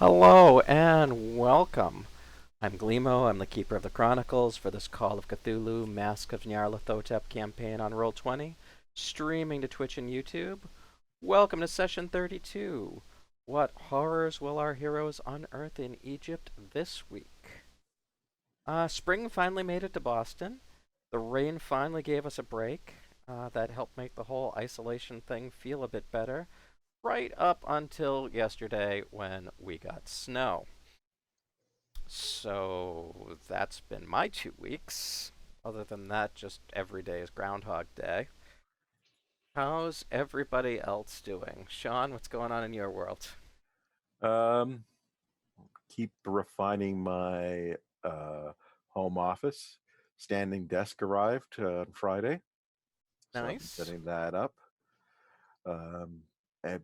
Hello and welcome. I'm Glimo. I'm the Keeper of the Chronicles for this Call of Cthulhu Mask of Nyarlathotep campaign on Roll20, streaming to Twitch and YouTube. Welcome to session 32. What horrors will our heroes unearth in Egypt this week? Spring finally made it to Boston. The rain finally gave us a break. That helped make the whole isolation thing feel a bit better right up until yesterday when we got snow. So that's been my 2 weeks. Other than that, just every day is Groundhog Day. How's everybody else doing? Sean, what's going on in your world? Um, keep refining my home office. Standing desk arrived on Friday, so I'm Nice. setting that up.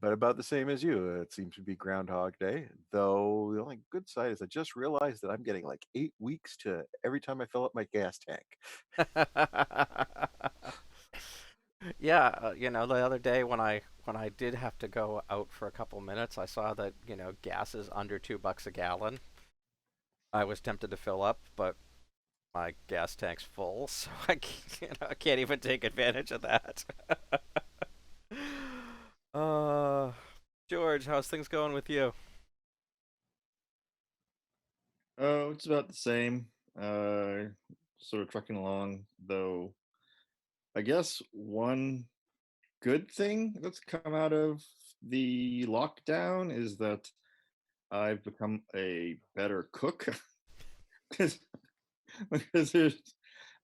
But about the same as you, it seems to be Groundhog Day. Though the only good side is I just realized that I'm getting like 8 weeks to every time I fill up my gas tank. Yeah, the other day when I did have to go out for a couple minutes, I saw that, gas is under $2 a gallon. I was tempted to fill up, but my gas tank's full, so I can't even take advantage of that. uh, George, how's things going with you? Oh, it's about the same. Sort of trucking along, though. I guess one good thing that's come out of the lockdown is that I've become a better cook because there's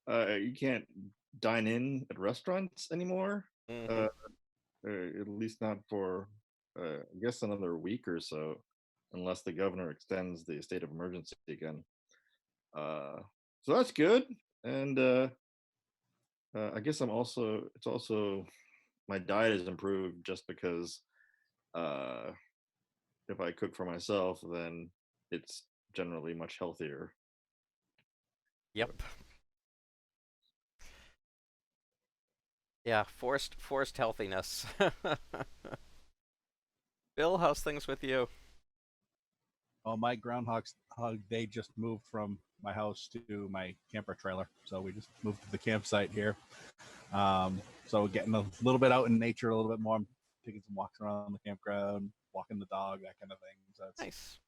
you can't dine in at restaurants anymore. Mm-hmm. Uh, at least not for I guess another week or so, unless the governor extends the state of emergency again. Uh, so that's good. And I guess it's also, my diet has improved just because uh, if I cook for myself, then it's generally much healthier. Yep. Yeah, forced healthiness. Bill, how's things with you? Oh, my Groundhog Day just moved from my house to my camper trailer. So we just moved to the campsite here. So getting a little bit out in nature a little bit more. I'm taking some walks around the campground, walking the dog, that kind of thing. So it's Nice.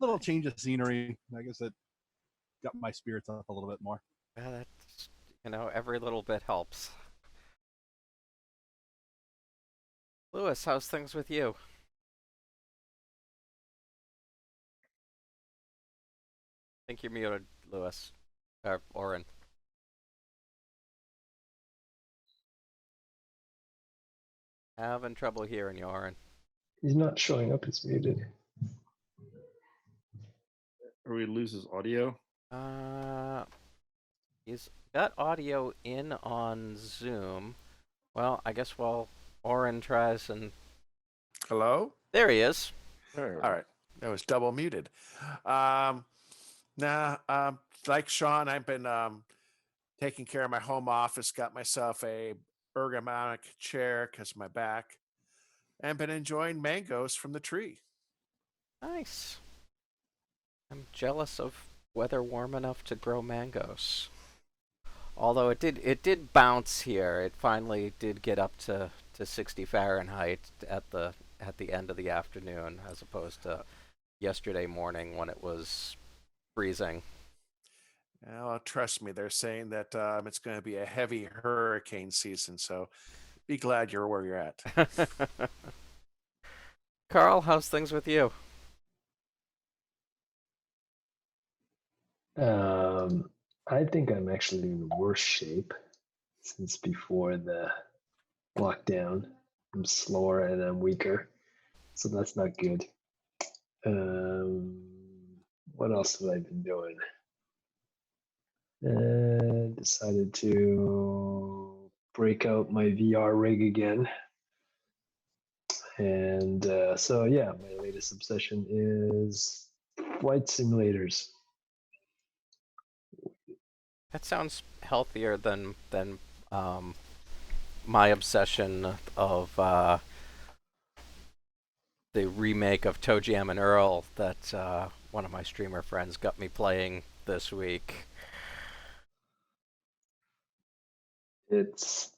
a little change of scenery. I guess it got my spirits up a little bit more. Yeah, that's, every little bit helps. Lewis, how's things with you? I think you're muted, Lewis. Or Oren. Having trouble hearing you, Oren. He's not showing up. He's muted. Or we lose his audio. Uh, he's got audio in on Zoom. Well, I guess while Oren tries and... Hello? There he is. All right. That was double muted. Um, like Sean, I've been taking care of my home office, got myself a ergonomic chair because of my back, and been enjoying mangoes from the tree. Nice. I'm jealous of weather warm enough to grow mangoes. Although it did bounce here. It finally did get up to 60 Fahrenheit at the end of the afternoon, as opposed to yesterday morning when it was freezing. Well, trust me, they're saying that it's going to be a heavy hurricane season, so be glad you're where you're at. Carl, how's things with you? I think I'm actually in worse shape since before the lockdown. I'm slower and I'm weaker, so that's not good. Um, what else have I been doing? Decided to break out my VR rig again. And so, yeah, my latest obsession is flight simulators. That sounds healthier than my obsession of the remake of Toe Jam and Earl that one of my streamer friends got me playing this week. It's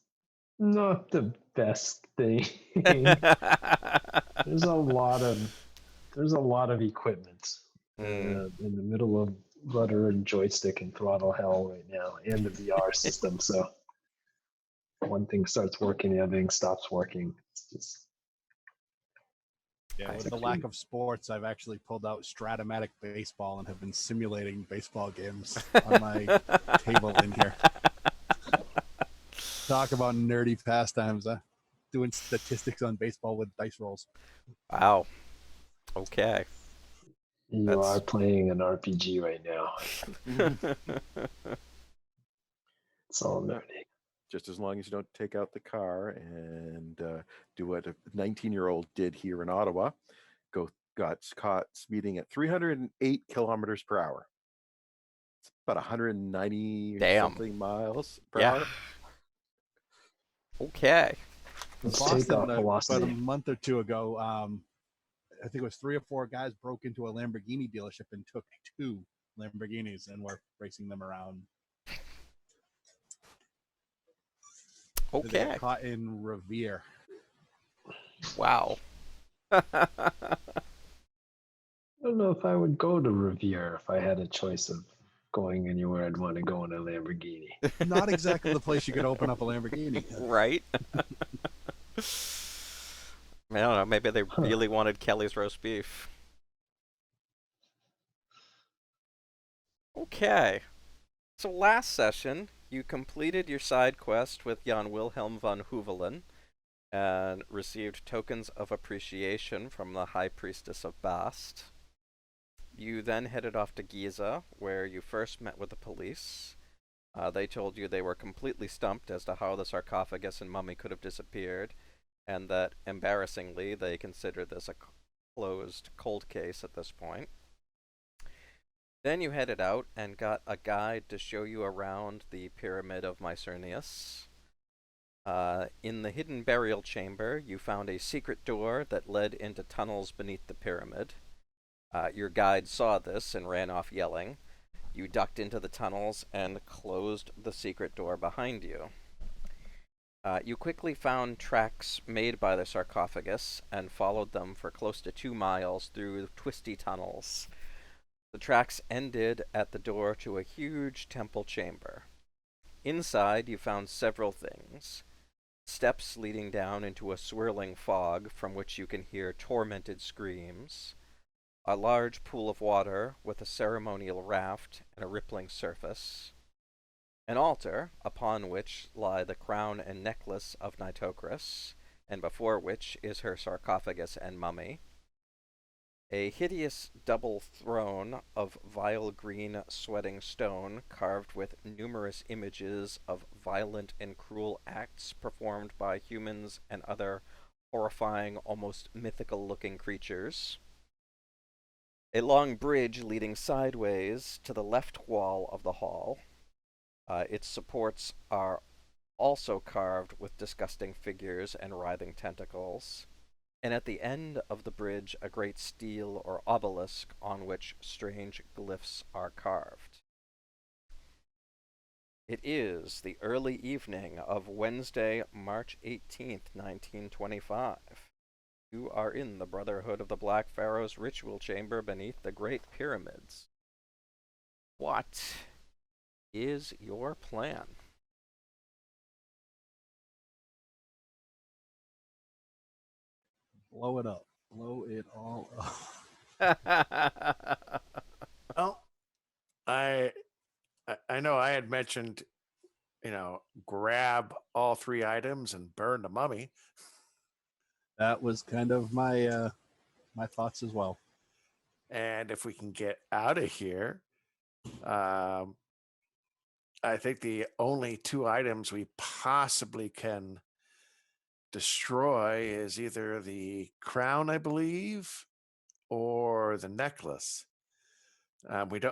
not the best thing. There's a lot of equipment in the middle of rudder and joystick and throttle hell right now, and the VR system. So one thing starts working, the other thing stops working. It's just Yeah, with the lack of sports, I've actually pulled out Stratomatic Baseball and have been simulating baseball games on my table in here. Talk about nerdy pastimes, doing statistics on baseball with dice rolls. Wow. Okay. you are playing an RPG right now. It's all nerdy. Just as long as you don't take out the car and do what a 19-year-old did here in Ottawa, got caught speeding at 308 kilometers per hour. It's about 190 something miles per hour. Okay. Boston, about a month or two ago, I think it was 3 or 4 guys broke into a Lamborghini dealership and took 2 Lamborghinis and were racing them around. Okay. They got caught in Revere. Wow. I don't know if I would go to Revere if I had a choice of going anywhere I'd want to go in a Lamborghini. Not exactly the place you could open up a Lamborghini. Right? I don't know. Maybe they really wanted Kelly's roast beef. Okay. So last session, you completed your side quest with Jan Wilhelm von Huvelen and received tokens of appreciation from the High Priestess of Bast. You then headed off to Giza, where you first met with the police. They told you they were completely stumped as to how the sarcophagus and mummy could have disappeared, and that, embarrassingly, they considered this a closed cold case at this point. Then you headed out and got a guide to show you around the Pyramid of Mycernius. In the hidden burial chamber, you found a secret door that led into tunnels beneath the pyramid. Your guide saw this and ran off yelling. You ducked into the tunnels and closed the secret door behind you. You quickly found tracks made by the sarcophagus and followed them for close to 2 miles through twisty tunnels. The tracks ended at the door to a huge temple chamber. Inside, you found several things. Steps leading down into a swirling fog from which you can hear tormented screams. A large pool of water with a ceremonial raft and a rippling surface. An altar, upon which lie the crown and necklace of Nitocris, and before which is her sarcophagus and mummy. A hideous double throne of vile green sweating stone carved with numerous images of violent and cruel acts performed by humans and other horrifying, almost mythical-looking creatures. A long bridge leading sideways to the left wall of the hall. Its supports are also carved with disgusting figures and writhing tentacles. And at the end of the bridge, a great stele or obelisk on which strange glyphs are carved. It is the early evening of Wednesday, March 18th, 1925. You are in the Brotherhood of the Black Pharaoh's ritual chamber beneath the Great Pyramids. What is your plan? Blow it up. Blow it all up. Well, I know I had mentioned, grab all 3 items and burn the mummy. That was kind of my my thoughts as well. And if we can get out of here, I think the only 2 items we possibly can destroy is either the crown, I believe, or the necklace.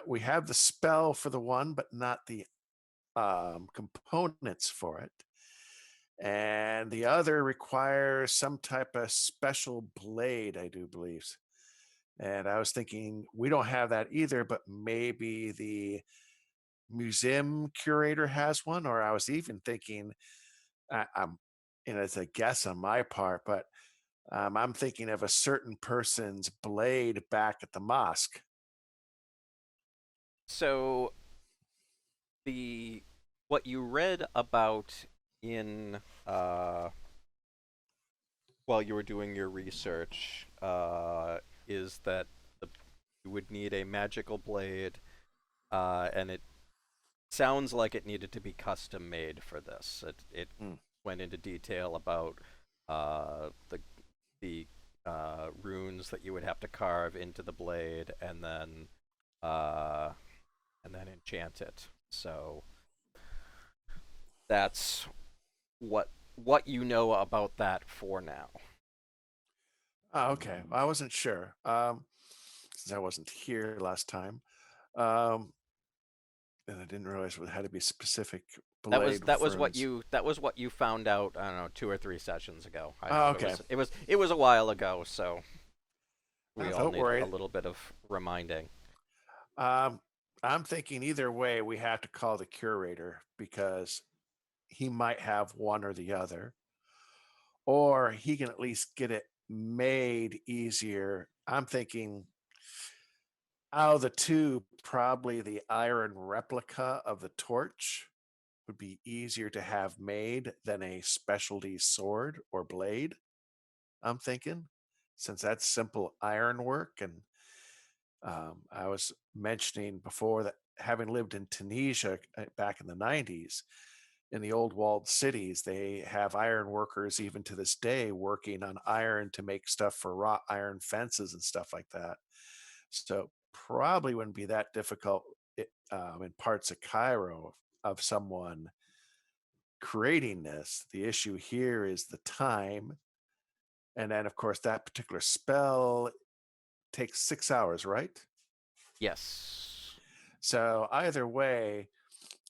We have the spell for the one, but not the components for it. and the other requires some type of special blade, I do believe. And I was thinking we don't have that either, but maybe the museum curator has one, or I was even thinking, I'm, it's a guess on my part, but I'm thinking of a certain person's blade back at the mosque. So what you read about in while you were doing your research is that you would need a magical blade, and it sounds like it needed to be custom made for this. It went into detail about the runes that you would have to carve into the blade, and then enchant it. So that's what you know about that for now. Oh, okay. I wasn't sure since I wasn't here last time, and I didn't realize it had to be specific blade. That was what you found out. I don't know, 2 or 3 sessions ago. Okay. It was a while ago, so we all don't need worry. a little bit of reminding. I'm thinking either way, we have to call the curator because he might have one or the other, or he can at least get it made easier. I'm thinking out of the two, probably the iron replica of the torch would be easier to have made than a specialty sword or blade. I'm thinking, since that's simple iron work. And I was mentioning before that having lived in Tunisia back in the 90s, in the old walled cities, they have iron workers even to this day working on iron to make stuff for wrought iron fences and stuff like that. So probably wouldn't be that difficult in parts of Cairo of someone creating this. The issue here is the time. And then, of course, that particular spell takes 6 hours, right? Yes. So either way,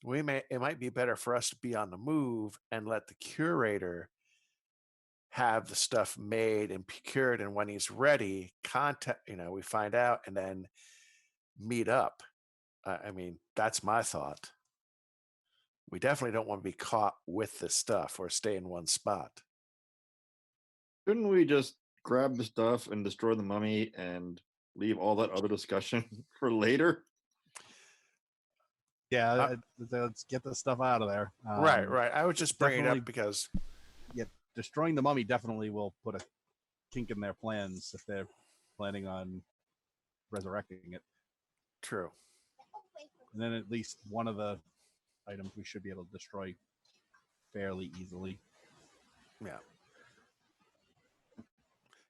it might be better for us to be on the move and let the curator have the stuff made and procured, and when he's ready, we find out and then meet up. I mean, that's my thought. We definitely don't want to be caught with the stuff or stay in one spot. Couldn't we just grab the stuff and destroy the mummy and leave all that other discussion for later? Yeah, let's get the stuff out of there. Right. I would just bring it up because destroying the mummy definitely will put a kink in their plans if they're planning on resurrecting it. True. And then at least one of the items we should be able to destroy fairly easily.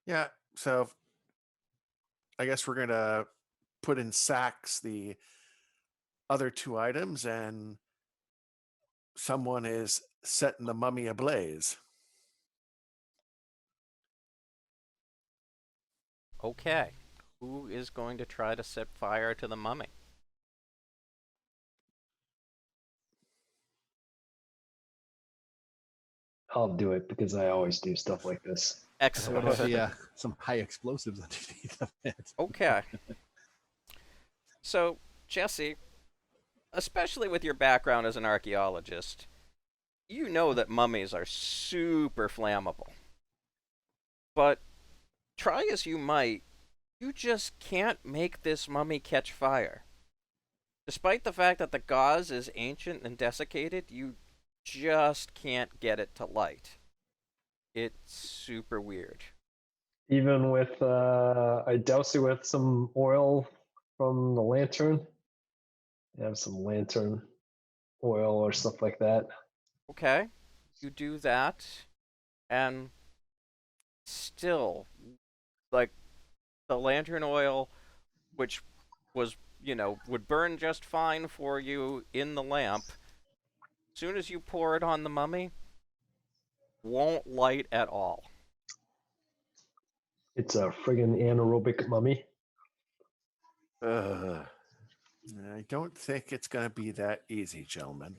Yeah. So I guess we're going to put in sacks the other 2 items, and someone is setting the mummy ablaze. Okay. Who is going to try to set fire to the mummy? I'll do it because I always do stuff like this. Excellent. What about some high explosives underneath of it? Okay. So, Jesse, especially with your background as an archaeologist, you know that mummies are super flammable. But try as you might, you just can't make this mummy catch fire. Despite the fact that the gauze is ancient and desiccated, you just can't get it to light. It's super weird. Even with, I douse it with some oil from the lantern. I have some lantern oil or stuff like that. Okay, you do that, and still, like, the lantern oil, which was, would burn just fine for you in the lamp, as soon as you pour it on the mummy, won't light at all. It's a friggin' anaerobic mummy. I don't think it's going to be that easy, gentlemen.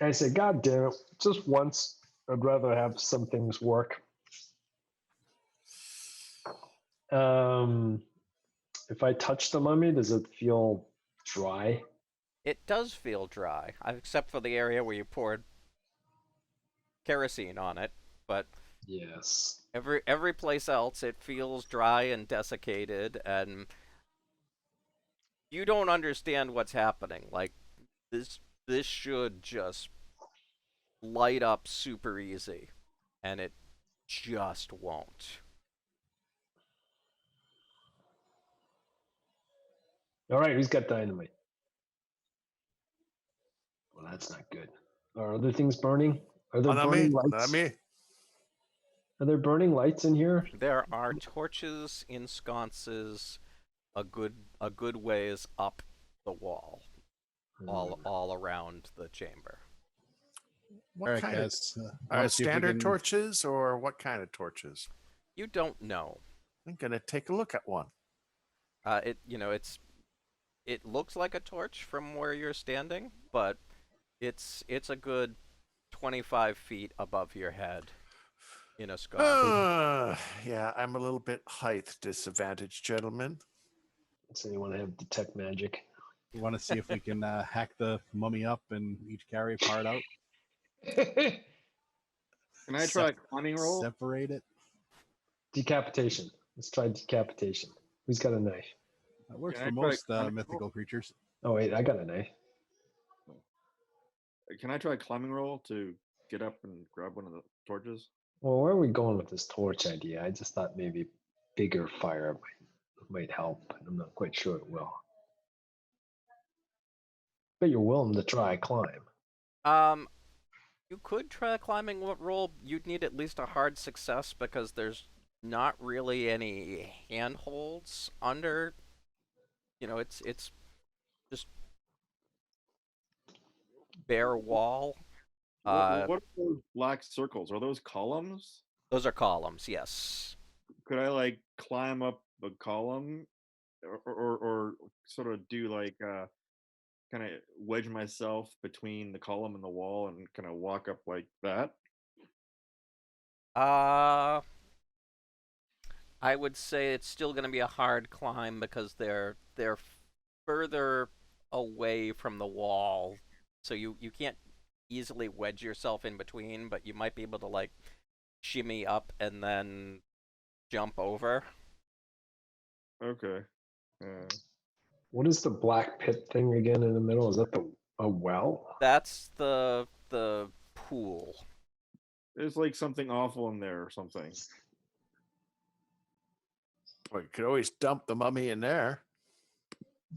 I said, God damn it, just once. I'd rather have some things work. If I touch the mummy, does it feel dry? It does feel dry, except for the area where you poured kerosene on it, but Yes. every place else it feels dry and desiccated, and you don't understand what's happening. Like this should just light up super easy, and it just won't. All right, who's got dynamite? Well, that's not good. Are other things burning? Are there Not me. burning Not lights? me. Are there burning lights in here? There are torches in sconces a good ways up the wall, all around the chamber. What Eric kind of has. Want to see if we standard can- torches or what kind of torches? You don't know. I'm gonna take a look at one. It looks like a torch from where you're standing, but it's a good 25 feet above your head in a sconce. Yeah, I'm a little bit height disadvantaged, gentlemen. So you want to have detect magic? We want to see if we can hack the mummy up and each carry a part out. Can I try a climbing roll? Separate it. Decapitation. Let's try decapitation. Who's got a knife? That works Can I for try most climbing mythical roll? creatures. Oh wait, I got a knife. Can I try a climbing roll to get up and grab one of the torches? Well, where are we going with this torch idea? I just thought maybe bigger fire might help, but I'm not quite sure it will. But you're willing to try climb. You could try a climbing roll. You'd need at least a hard success because there's not really any handholds under. It's just bare wall. What are those black circles? Are those columns? Those are columns, yes. Could I like climb up a column, or sort of do like kind of wedge myself between the column and the wall and kind of walk up like that? I would say it's still going to be a hard climb because they're further away from the wall, so you can't easily wedge yourself in between, but you might be able to like shimmy up and then jump over. Okay. What is the black pit thing again in the middle? Is that a well? That's the pool. There's like something awful in there or something. Well, you could always dump the mummy in there.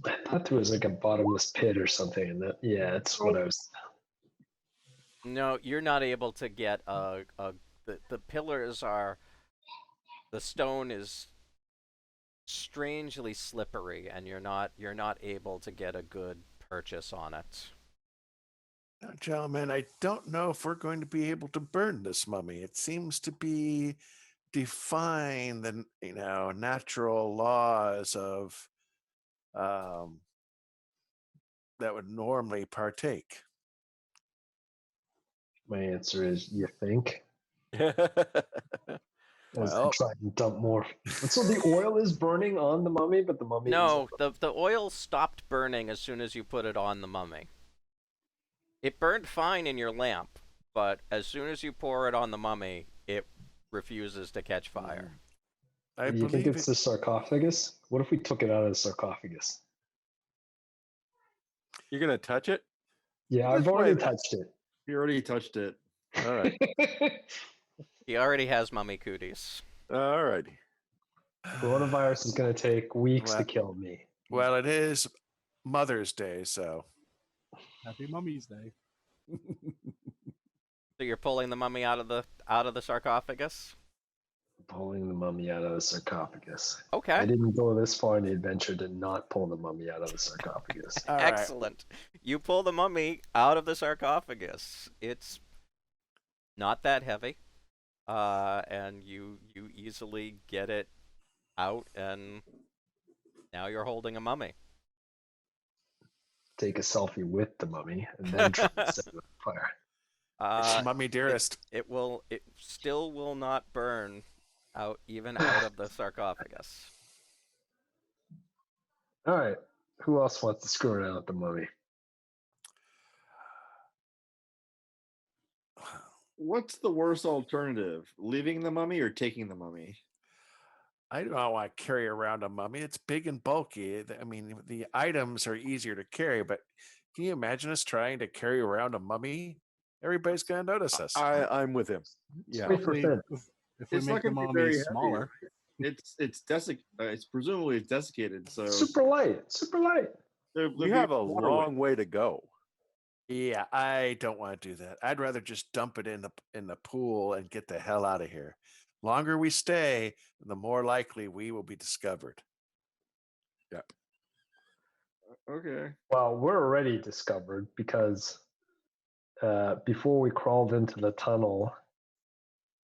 I thought there was like a bottomless pit or something in that. Yeah, that's what I was. No, you're not able to get the pillars are, the stone is strangely slippery, and you're not able to get a good purchase on it. Now, gentlemen, I don't know if we're going to be able to burn this mummy. It seems to be defying the natural laws of that would normally partake. My answer is you think. As I Well- try and dump more. So the oil is burning on the mummy, but the mummy. No, the oil stopped burning as soon as you put it on the mummy. It burned fine in your lamp, but as soon as you pour it on the mummy, it refuses to catch fire. I Do you think believe it's it. the sarcophagus? What if we took it out of the sarcophagus? You're gonna touch it? Yeah, This I've already way- touched it. You already touched it. All right. He already has mummy cooties. All righty. Coronavirus is going to take weeks to Well- kill me. Well, it is Mother's Day, so Happy Mummies Day. So you're pulling the mummy out of the sarcophagus? Pulling the mummy out of the sarcophagus. Okay. I didn't go this far in the adventure to not pull the mummy out of the sarcophagus. all right. Excellent. You pull the mummy out of the sarcophagus. It's not that heavy, and you easily get it out, and now you're holding a mummy. Take a selfie with the mummy and then try to set it on fire. It's Mummy Dearest. It still will not burn out even out of the sarcophagus. All right. Who else wants to screw around with the mummy? What's the worst alternative? Leaving the mummy or taking the mummy? I don't want to carry around a mummy. It's big and bulky. I mean, the items are easier to carry, but can you imagine us trying to carry around a mummy? Everybody's going to notice us. I'm with him. Yeah. If we, If we It's make not the gonna be mummy very smaller, It's presumably desiccated. So super light. We have a long way to go. Yeah, I don't want to do that. I'd rather just dump it in the pool and get the hell out of here. Longer we stay, the more likely we will be discovered. Okay. Well, we're already discovered because before we crawled into the tunnel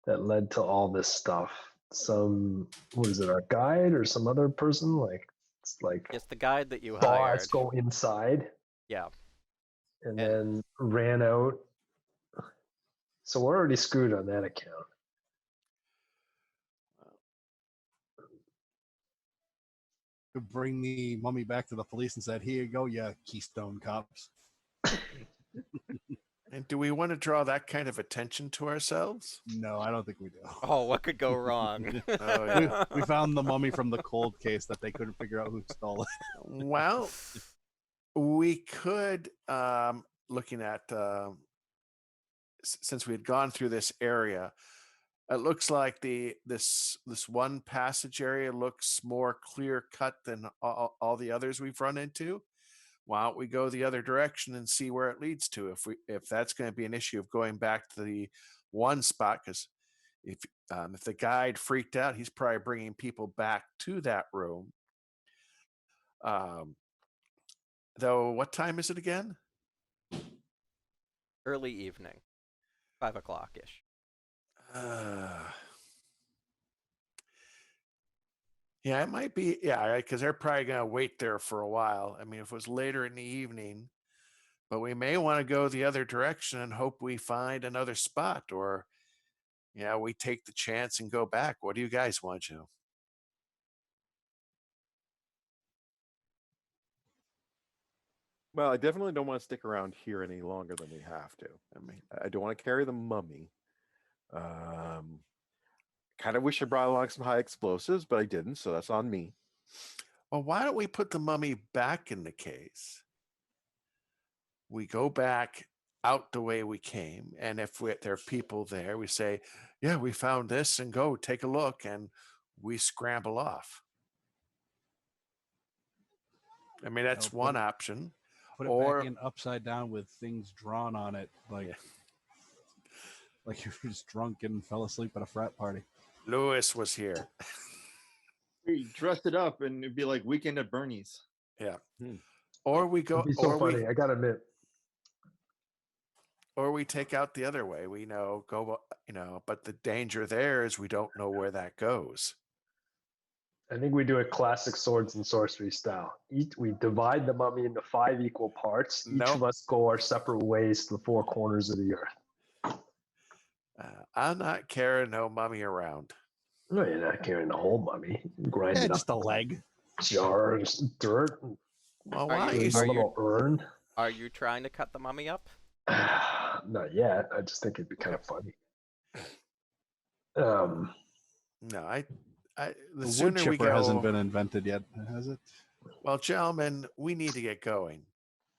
that led to all this stuff, our guide or some other person It's the guide that you saw hired. us go inside. Yeah. And then ran out. So we're already screwed on that account. to bring the mummy back to the police and said, "Here you go, you Keystone cops." And do we want to draw that kind of attention to ourselves? No, I don't think we do. Oh, what could go wrong? Oh, yeah. We found the mummy from the cold case that they couldn't figure out who stole it. Well, we could, looking at, since we had gone through this area, it looks like this one passage area looks more clear cut than all the others we've run into. Why don't we go the other direction and see where it leads to? If that's going to be an issue of going back to the one spot, because if the guide freaked out, he's probably bringing people back to that room. Though, what time is it again? Early evening, 5 o'clock ish. Yeah, it might be. Yeah, because they're probably going to wait there for a while. I mean, if it was later in the evening, but we may want to go the other direction and hope we find another spot, or we take the chance and go back. What do you guys want to do? Well, I definitely don't want to stick around here any longer than we have to. I mean, I don't want to carry the mummy. Kind of wish I brought along some high explosives, but I didn't, so that's on me. Well, why don't we put the mummy back in the case? We go back out the way we came, and if there are people there, we say, "Yeah, we found this," and go take a look, and we scramble off. I mean, that's one option. Put it back in upside down with things drawn on it, like you were just drunk and fell asleep at a frat party. Lewis was here. We dressed it up and it'd be like Weekend at Bernie's. Yeah. Or we go. It'd be so funny. I gotta admit. Or we take out the other way. We but the danger there is we don't know where that goes. I think we do it classic swords and sorcery style. We divide the mummy into 5 equal parts. Each of us go our separate ways to the 4 corners of the earth. I'm not carrying no mummy around. No, you're not carrying the whole mummy. Grind it up. Just a leg. Jars, dirt. Well, why a little urn. Are you trying to cut the mummy up? Not yet. I just think it'd be kind of funny. No, the wood sooner we chipper go hasn't been invented yet, has it? Well, gentlemen, we need to get going.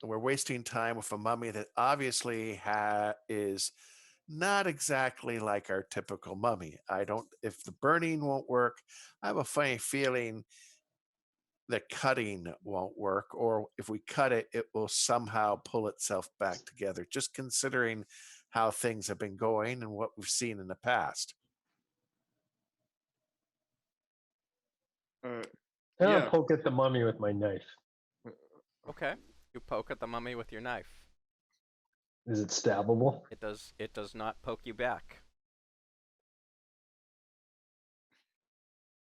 We're wasting time with a mummy that obviously is not exactly like our typical mummy. If the burning won't work, I have a funny feeling the cutting won't work, or if we cut it, it will somehow pull itself back together, just considering how things have been going and what we've seen in the past. I'll poke at the mummy with my knife. Okay. You poke at the mummy with your knife. Is it stabbable? It does not poke you back.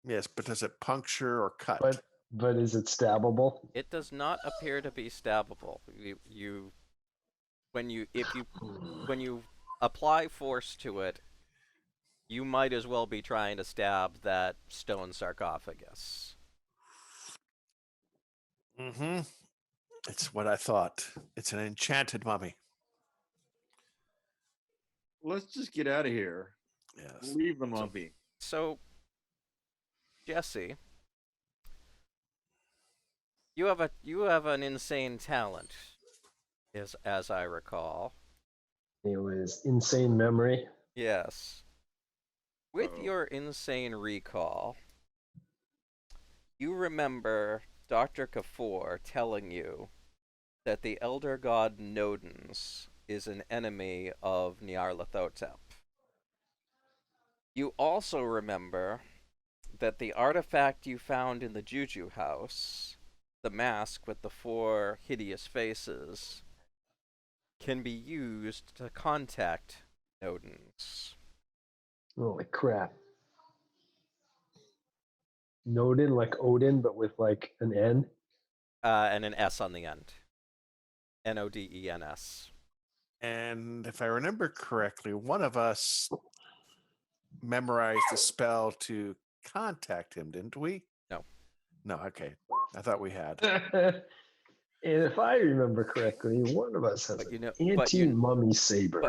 Yes, but does it puncture or cut? But is it stabbable? It does not appear to be stabbable. When you apply force to it, you might as well be trying to stab that stone sarcophagus. Mm-hmm. It's what I thought. It's an enchanted mummy. Let's just get out of here. Yes. Leave the mummy. So, Jesse, you have an insane talent, as I recall. It was insane memory. Yes. With Uh-oh. your insane recall, you remember Dr. Kafur telling you that the elder god Nodens is an enemy of Nyarlathotep. You also remember that the artifact you found in the Juju house, the mask with the 4 hideous faces, can be used to contact Nodens. Holy crap. Nodin, like Odin, but with like an N. And an S on the end. Nodens. And if I remember correctly, one of us memorized the spell to contact him, didn't we? No. No, okay. I thought we had. And if I remember correctly, one of us has But you an know, but you, anti-mummy saber.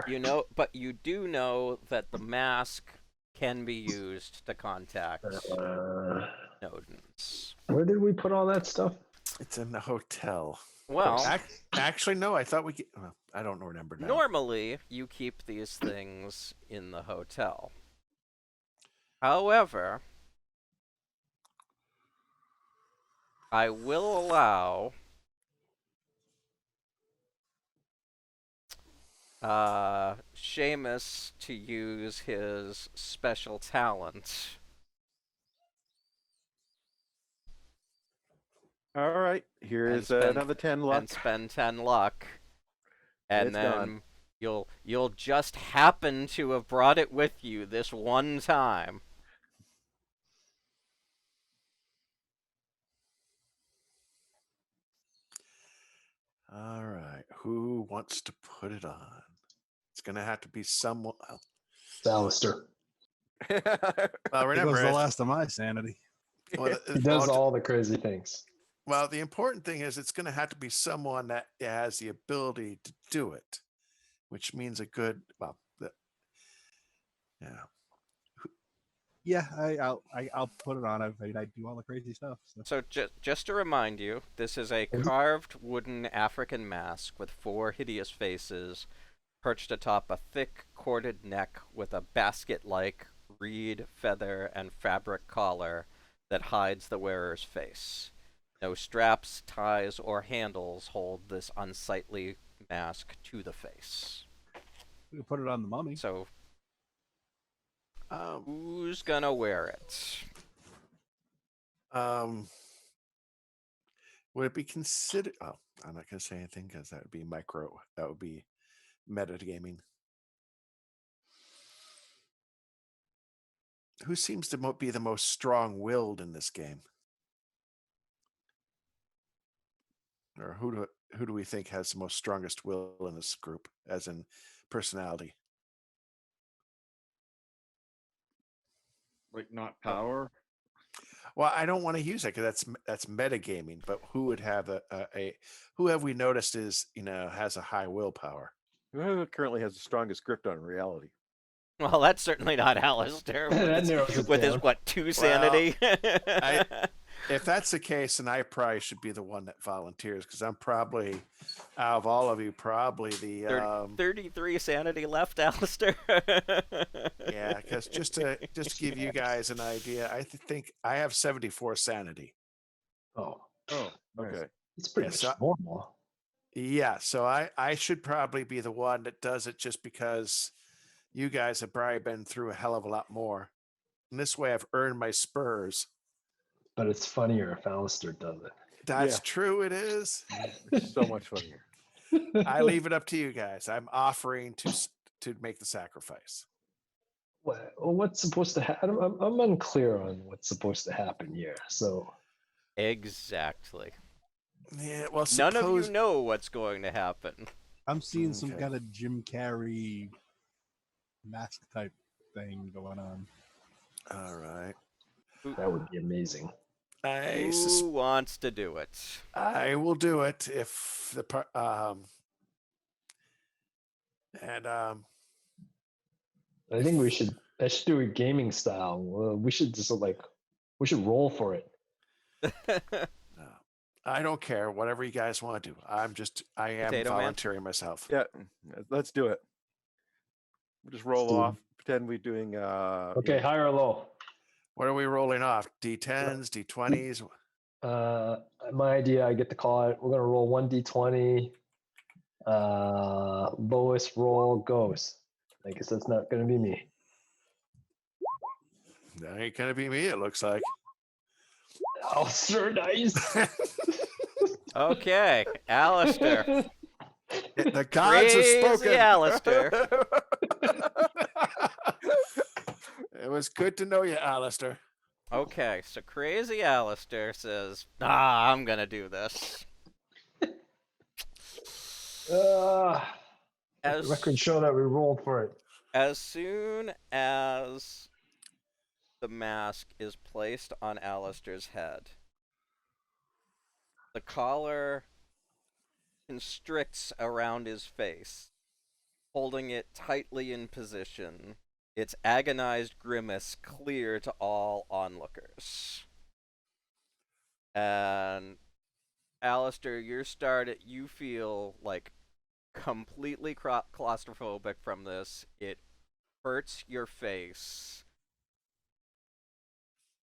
but you do know that the mask can be used to contact Nodens. Where did we put all that stuff? It's in the hotel. Well, Actually, no. I thought we. I don't remember now. normally you keep these things in the hotel. However, I will allow Seamus to use his special talent. All right, here's spend- another 10 luck. And spend 10 luck. And It's then gone. you'll just happen to have brought it with you this one time. All right. Who wants to put it on? It's going to have to be someone. Alistair. Well, There remember, goes the last of my sanity. well, He does all the crazy things. well, the important thing is it's going to have to be someone that has the ability to do it, which means a good. Well, yeah. Yeah, I'll put it on. I do all the crazy stuff. So. So just to remind you, this is a carved wooden African mask with 4 hideous faces perched atop a thick corded neck with a basket-like reed, feather, and fabric collar that hides the wearer's face. No straps, ties, or handles hold this unsightly mask to the face. We can put it on the mummy. So, who's gonna wear it? Would it be considered? Oh, I'm not going to say anything because that would be micro. That would be metagaming. Who seems to be the most strong-willed in this game? Or who do we think has the most strongest will in this group, as in personality? Like not power. Well, I don't want to use that because that's metagaming. But who would have who have we noticed is has a high willpower? Who currently has the strongest grip on reality? Well, that's certainly not Alistair That narrows it with his, down. what, 2 sanity? If that's the case, then I probably should be the one that volunteers because I'm probably, out of all of you, probably the 33 sanity left, Alistair. yeah. Because just to give you guys an idea, I think I have 74 sanity. Oh, Okay. it's pretty Yes, much normal. Yeah, so I should probably be the one that does it just because you guys have probably been through a hell of a lot more. And this way I've earned my spurs. But it's funnier if Alistair does it. That's true, it is. It's so much funnier. I leave it up to you guys. I'm offering to make the sacrifice. What's supposed to happen? I'm unclear on what's supposed to happen here. So Exactly. Yeah, well, None of you know what's going to happen. I'm seeing some Okay. kind of Jim Carrey mask type thing going on. All right. That would be amazing. Who wants to do it? I will do it if the and I think we should. I should do it gaming style. We should just we should roll for it. I don't care. Whatever you guys want to do. I am Potato Man? volunteering myself. Yeah, let's do it. We'll just roll do it. off. Pretend we're doing. Okay, high or low? What are we rolling off? D10s, D20s? My idea. I get to call it. We're gonna roll 1d20. Lowest roll goes. I guess that's not gonna be me. That ain't gonna be me. It looks like. Oh, sure, nice. Okay, Alistair. The gods have Crazy spoken. Alistair. It was good to know you, Alistair. Okay, so Crazy Alistair says, I'm gonna do this. The As, record show that we rolled for it. as soon as the mask is placed on Alistair's head, the collar constricts around his face, holding it tightly in position, its agonized grimace clear to all onlookers. And Alistair, you feel like completely claustrophobic from this. It hurts your face.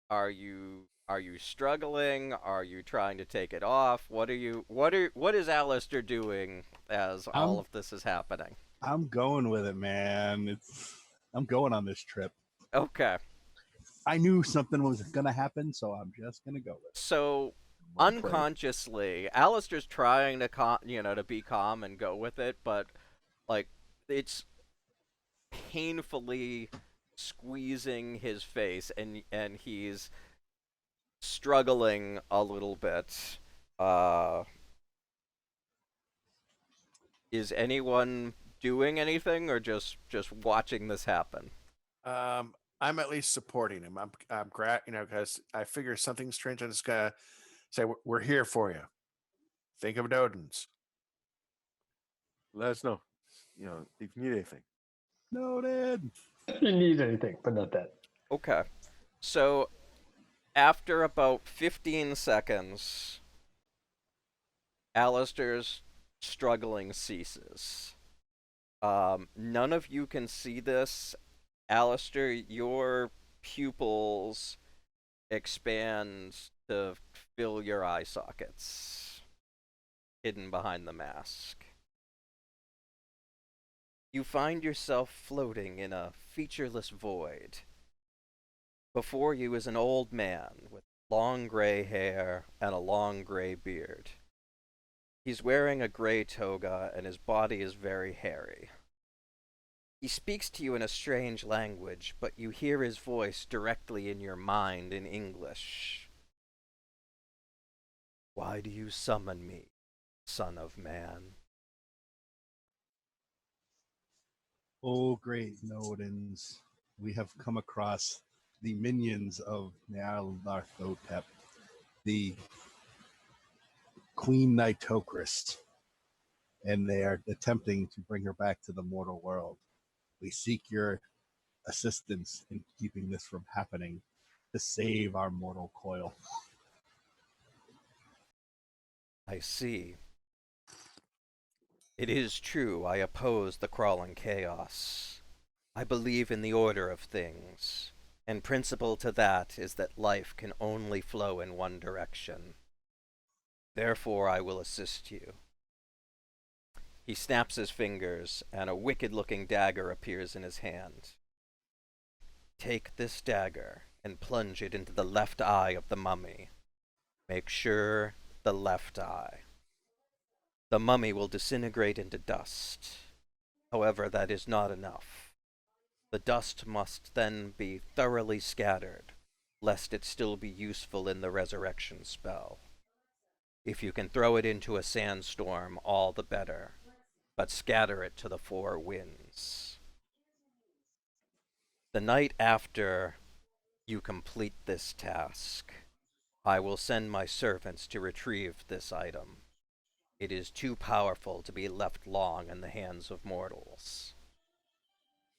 Are you struggling? Are you trying to take it off? What is Alistair doing as all of this is happening? I'm going with it, man. I'm going on this trip. Okay. I knew something was gonna happen, so I'm just gonna go with it. So unconsciously, Alistair's trying to to be calm and go with it, but like it's painfully squeezing his face, and he's struggling a little bit. Is anyone doing anything, or just watching this happen? I'm at least supporting him. I'm because I figure something strange. I'm just gonna say we're here for you. Think of Odin's. Let us know. If you need anything. Noted. If you need anything, but not that. Okay. So after about 15 seconds, Alistair's struggling ceases. None of you can see this. Alistair, your pupils expand to fill your eye sockets, hidden behind the mask. You find yourself floating in a featureless void. Before you is an old man with long gray hair and a long gray beard. He's wearing a gray toga and his body is very hairy. He speaks to you in a strange language, but you hear his voice directly in your mind in English. Why do you summon me, son of man? Oh, great Nodens. We have come across the minions of Nyarlathotep, the Queen Nitocris, and they are attempting to bring her back to the mortal world. We seek your assistance in keeping this from happening to save our mortal coil. I see. It is true I oppose the crawling chaos. I believe in the order of things, and principle to that is that life can only flow in one direction. Therefore I will assist you. He snaps his fingers, and a wicked-looking dagger appears in his hand. Take this dagger and plunge it into the left eye of the mummy. Make sure the left eye. The mummy will disintegrate into dust. However, that is not enough. The dust must then be thoroughly scattered, lest it still be useful in the resurrection spell. If you can throw it into a sandstorm, all the better, but scatter it to the four winds. The night after you complete this task, I will send my servants to retrieve this item. It is too powerful to be left long in the hands of mortals.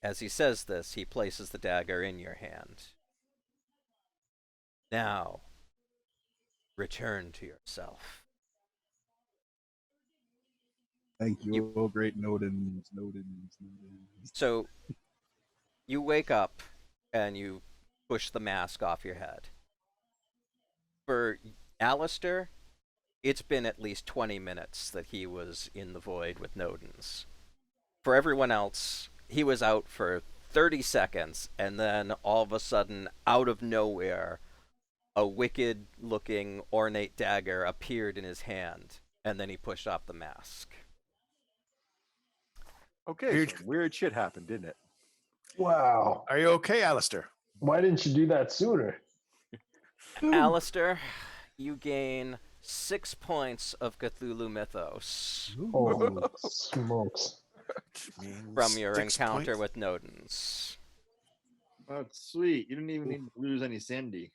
As he says this, he places the dagger in your hand. Now, return to yourself. Thank you, You- oh great Nodens. So, you wake up and you push the mask off your head. For Alistair, it's been at least 20 minutes that he was in the void with Nodens. For everyone else, he was out for 30 seconds, and then all of a sudden, out of nowhere, a wicked looking ornate dagger appeared in his hand, and then he pushed off the mask. Okay, Weird. so weird shit happened, didn't it? Wow. Are you okay, Alistair? Why didn't you do that sooner? Alistair, you gain 6 points of Cthulhu Mythos Holy smokes. Means from your 6 encounter points. with Nodens. Oh, sweet. You didn't even need to lose any sanity.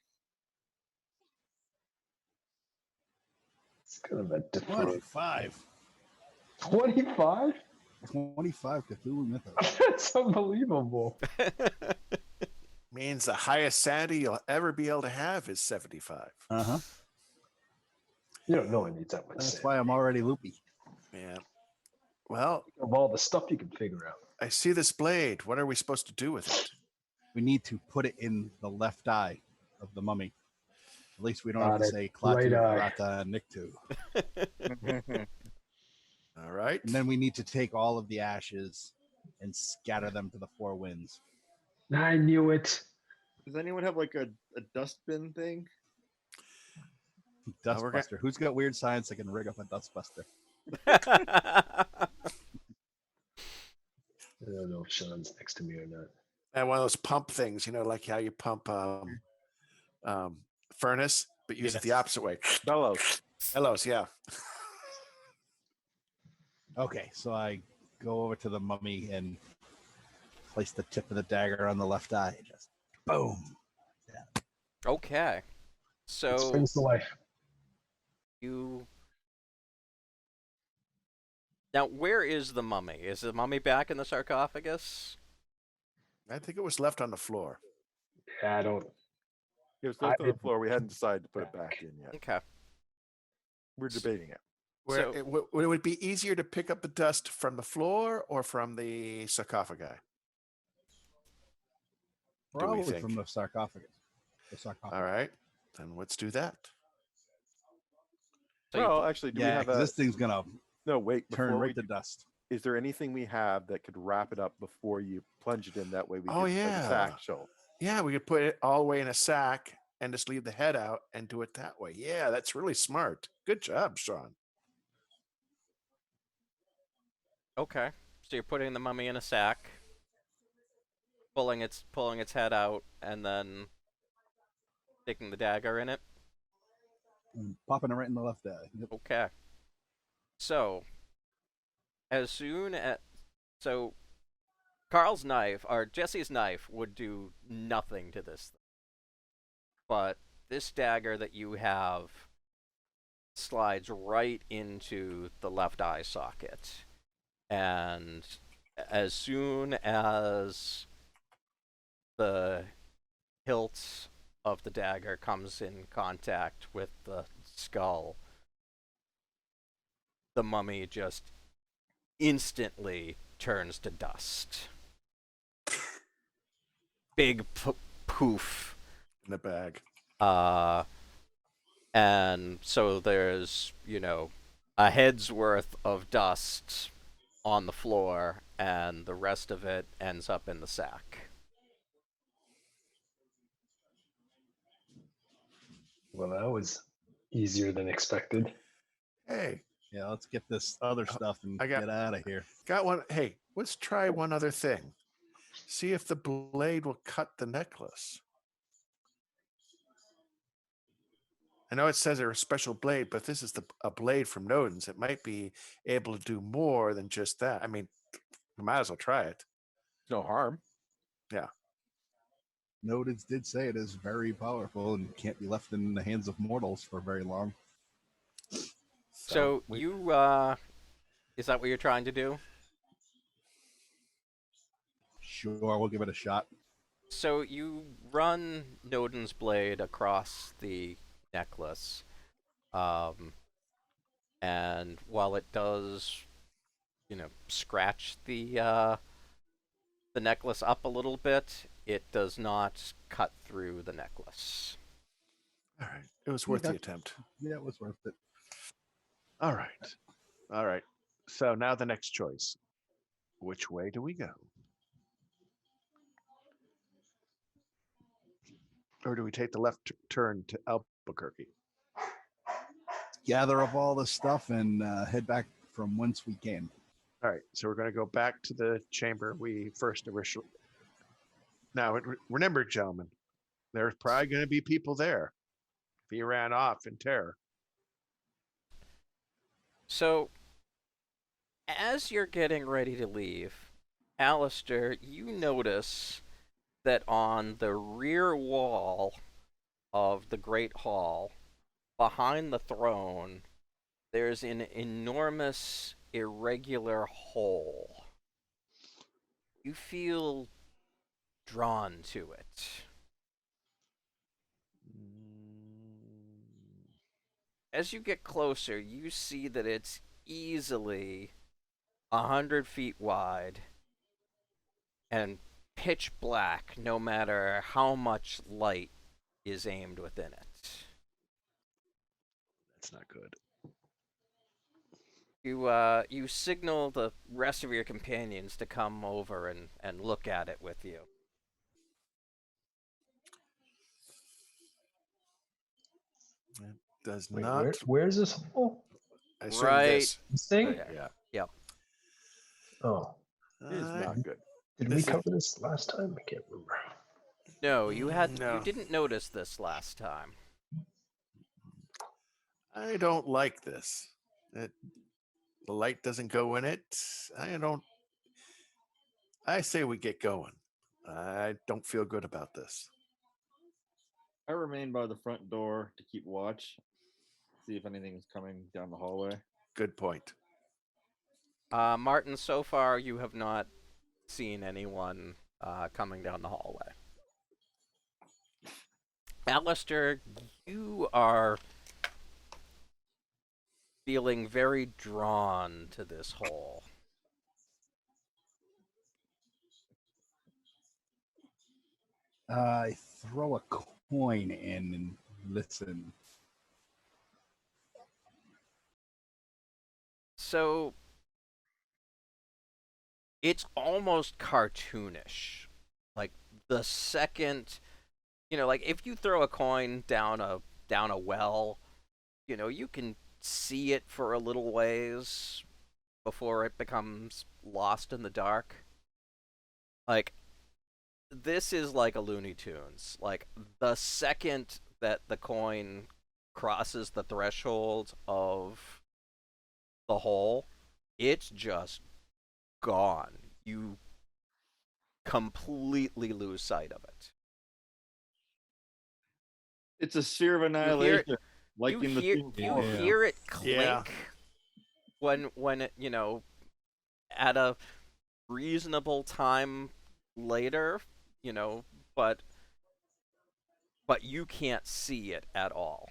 It's kind of a different. 25. 25? 25 Cthulhu Mythos. That's unbelievable. Means the highest sanity you'll ever be able to have is 75. Uh-huh. You don't know it needs that much That's sense. why I'm already loopy. Yeah. Well, Of all the stuff you can figure out. I see this blade. What are we supposed to do with it? We need to put it in the left eye of the mummy. At least we don't have Got to it. say Right Klaatu, eye. Rata, Niktu. All right. And then we need to take all of the ashes and scatter them to the four winds. I knew it. Does anyone have like a dustbin thing? we're gonna- Dustbuster. Who's got weird science that can rig up a dustbuster? I don't know if Sean's next to me or not. And one of those pump things, like how you pump furnace, but use it the Yes. opposite way. Bellows. Hellos, yeah. Okay, so I go over to the mummy and place the tip of the dagger on the left eye. Just boom. Okay. So Springs to life. you now, where is the mummy? Is the mummy back in the sarcophagus? I think it was left on the floor. Yeah, I don't. It was left I on the didn't- floor. We hadn't decided to put it back in yet. Okay. We're debating it. Where So- would it be easier to pick up the dust from the floor or from the sarcophagi? Do we Probably think? from the sarcophagus. The sarcophagus. All right, then let's do that. So you well, actually, do we Yeah, have 'cause a? this thing's gonna No, wait. turn before right we to do- dust. Is there anything we have that could wrap it up before you plunge it in? That way we Oh, could yeah. like a satchel. Yeah, we could put it all the way in a sack and just leave the head out and do it that way. Yeah, that's really smart. Good job, Sean. Okay. So you're putting the mummy in a sack, pulling its head out, and then sticking the dagger in it. And popping it right in the left eye. Yep. Okay. So as soon as Carl's knife or Jesse's knife would do nothing to this thing. But this dagger that you have slides right into the left eye socket. And as soon as the hilt of the dagger comes in contact with the skull, the mummy just instantly turns to dust. Big poof. In the bag. And so there's, a head's worth of dust on the floor, and the rest of it ends up in the sack. Well, that was easier than expected. Hey, Yeah, let's get this other stuff and I got- get out of here. got one. Hey, let's try one other thing. See if the blade will cut the necklace. I know it says they're a special blade, but this is a blade from Nodens. It might be able to do more than just that. I mean, we might as well try it. No harm. Yeah. Notids did say it is very powerful and can't be left in the hands of mortals for very long. So we, you, is that what you're trying to do? Sure, we'll give it a shot. So you run Nodin's blade across the necklace, um, and while it does, scratch the necklace up a little bit, it does not cut through the necklace. all right. It was worth the Okay. attempt. Yeah, it was worth it. All right. All right. So now the next choice. Which way do we go? Or do we take the left turn to Albuquerque? Gather up all the stuff and head back from whence we came. All right. So we're going to go back to the chamber we first originally. Now, remember, gentlemen, there's probably going to be people there. If he ran off in terror. So, as you're getting ready to leave, Alistair, you notice that on the rear wall of the Great Hall, behind the throne, there's an enormous, irregular hole. You feel drawn to it. As you get closer, you see that it's easily 100 feet wide and pitch black no matter how much light is aimed within it. That's not good. You signal the rest of your companions to come over and look at it with you. It does Wait, not. where's this hole? I assume Right this. This thing? there. Yeah. Yep. Oh, It is not good. did we cover this last time? I can't remember. No, you No. didn't notice this last time. I don't like this. The light doesn't go in it. I say we get going. I don't feel good about this. I remain by the front door to keep watch, see if anything's coming down the hallway. Good point. Martin, so far you have not seen anyone coming down the hallway. Alistair, you are feeling very drawn to this hole. I throw a coin in and listen. So it's almost cartoonish. Like the second, like if you throw a coin down a well, you can see it for a little ways before it becomes lost in the dark. Like this is like a Looney Tunes. Like the second that the coin crosses the threshold of the hole, it's just gone. You completely lose sight of it. It's a sear of annihilation, like in the theme You song. hear it clink Yeah. when it, at a reasonable time later, but you can't see it at all.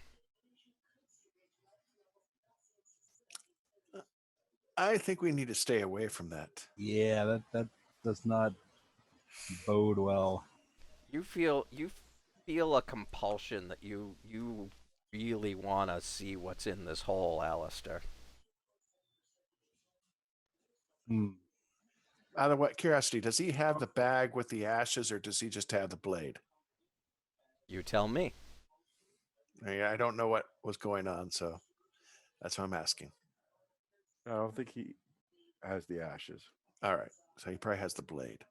I think we need to stay away from that. Yeah, that does not bode well. You feel a compulsion that you really want to see what's in this hole, Alistair. Out of what curiosity, does he have the bag with the ashes or does he just have the blade? You tell me. I don't know what was going on, so that's what I'm asking. I don't think he has the ashes. All right. So he probably has the blade.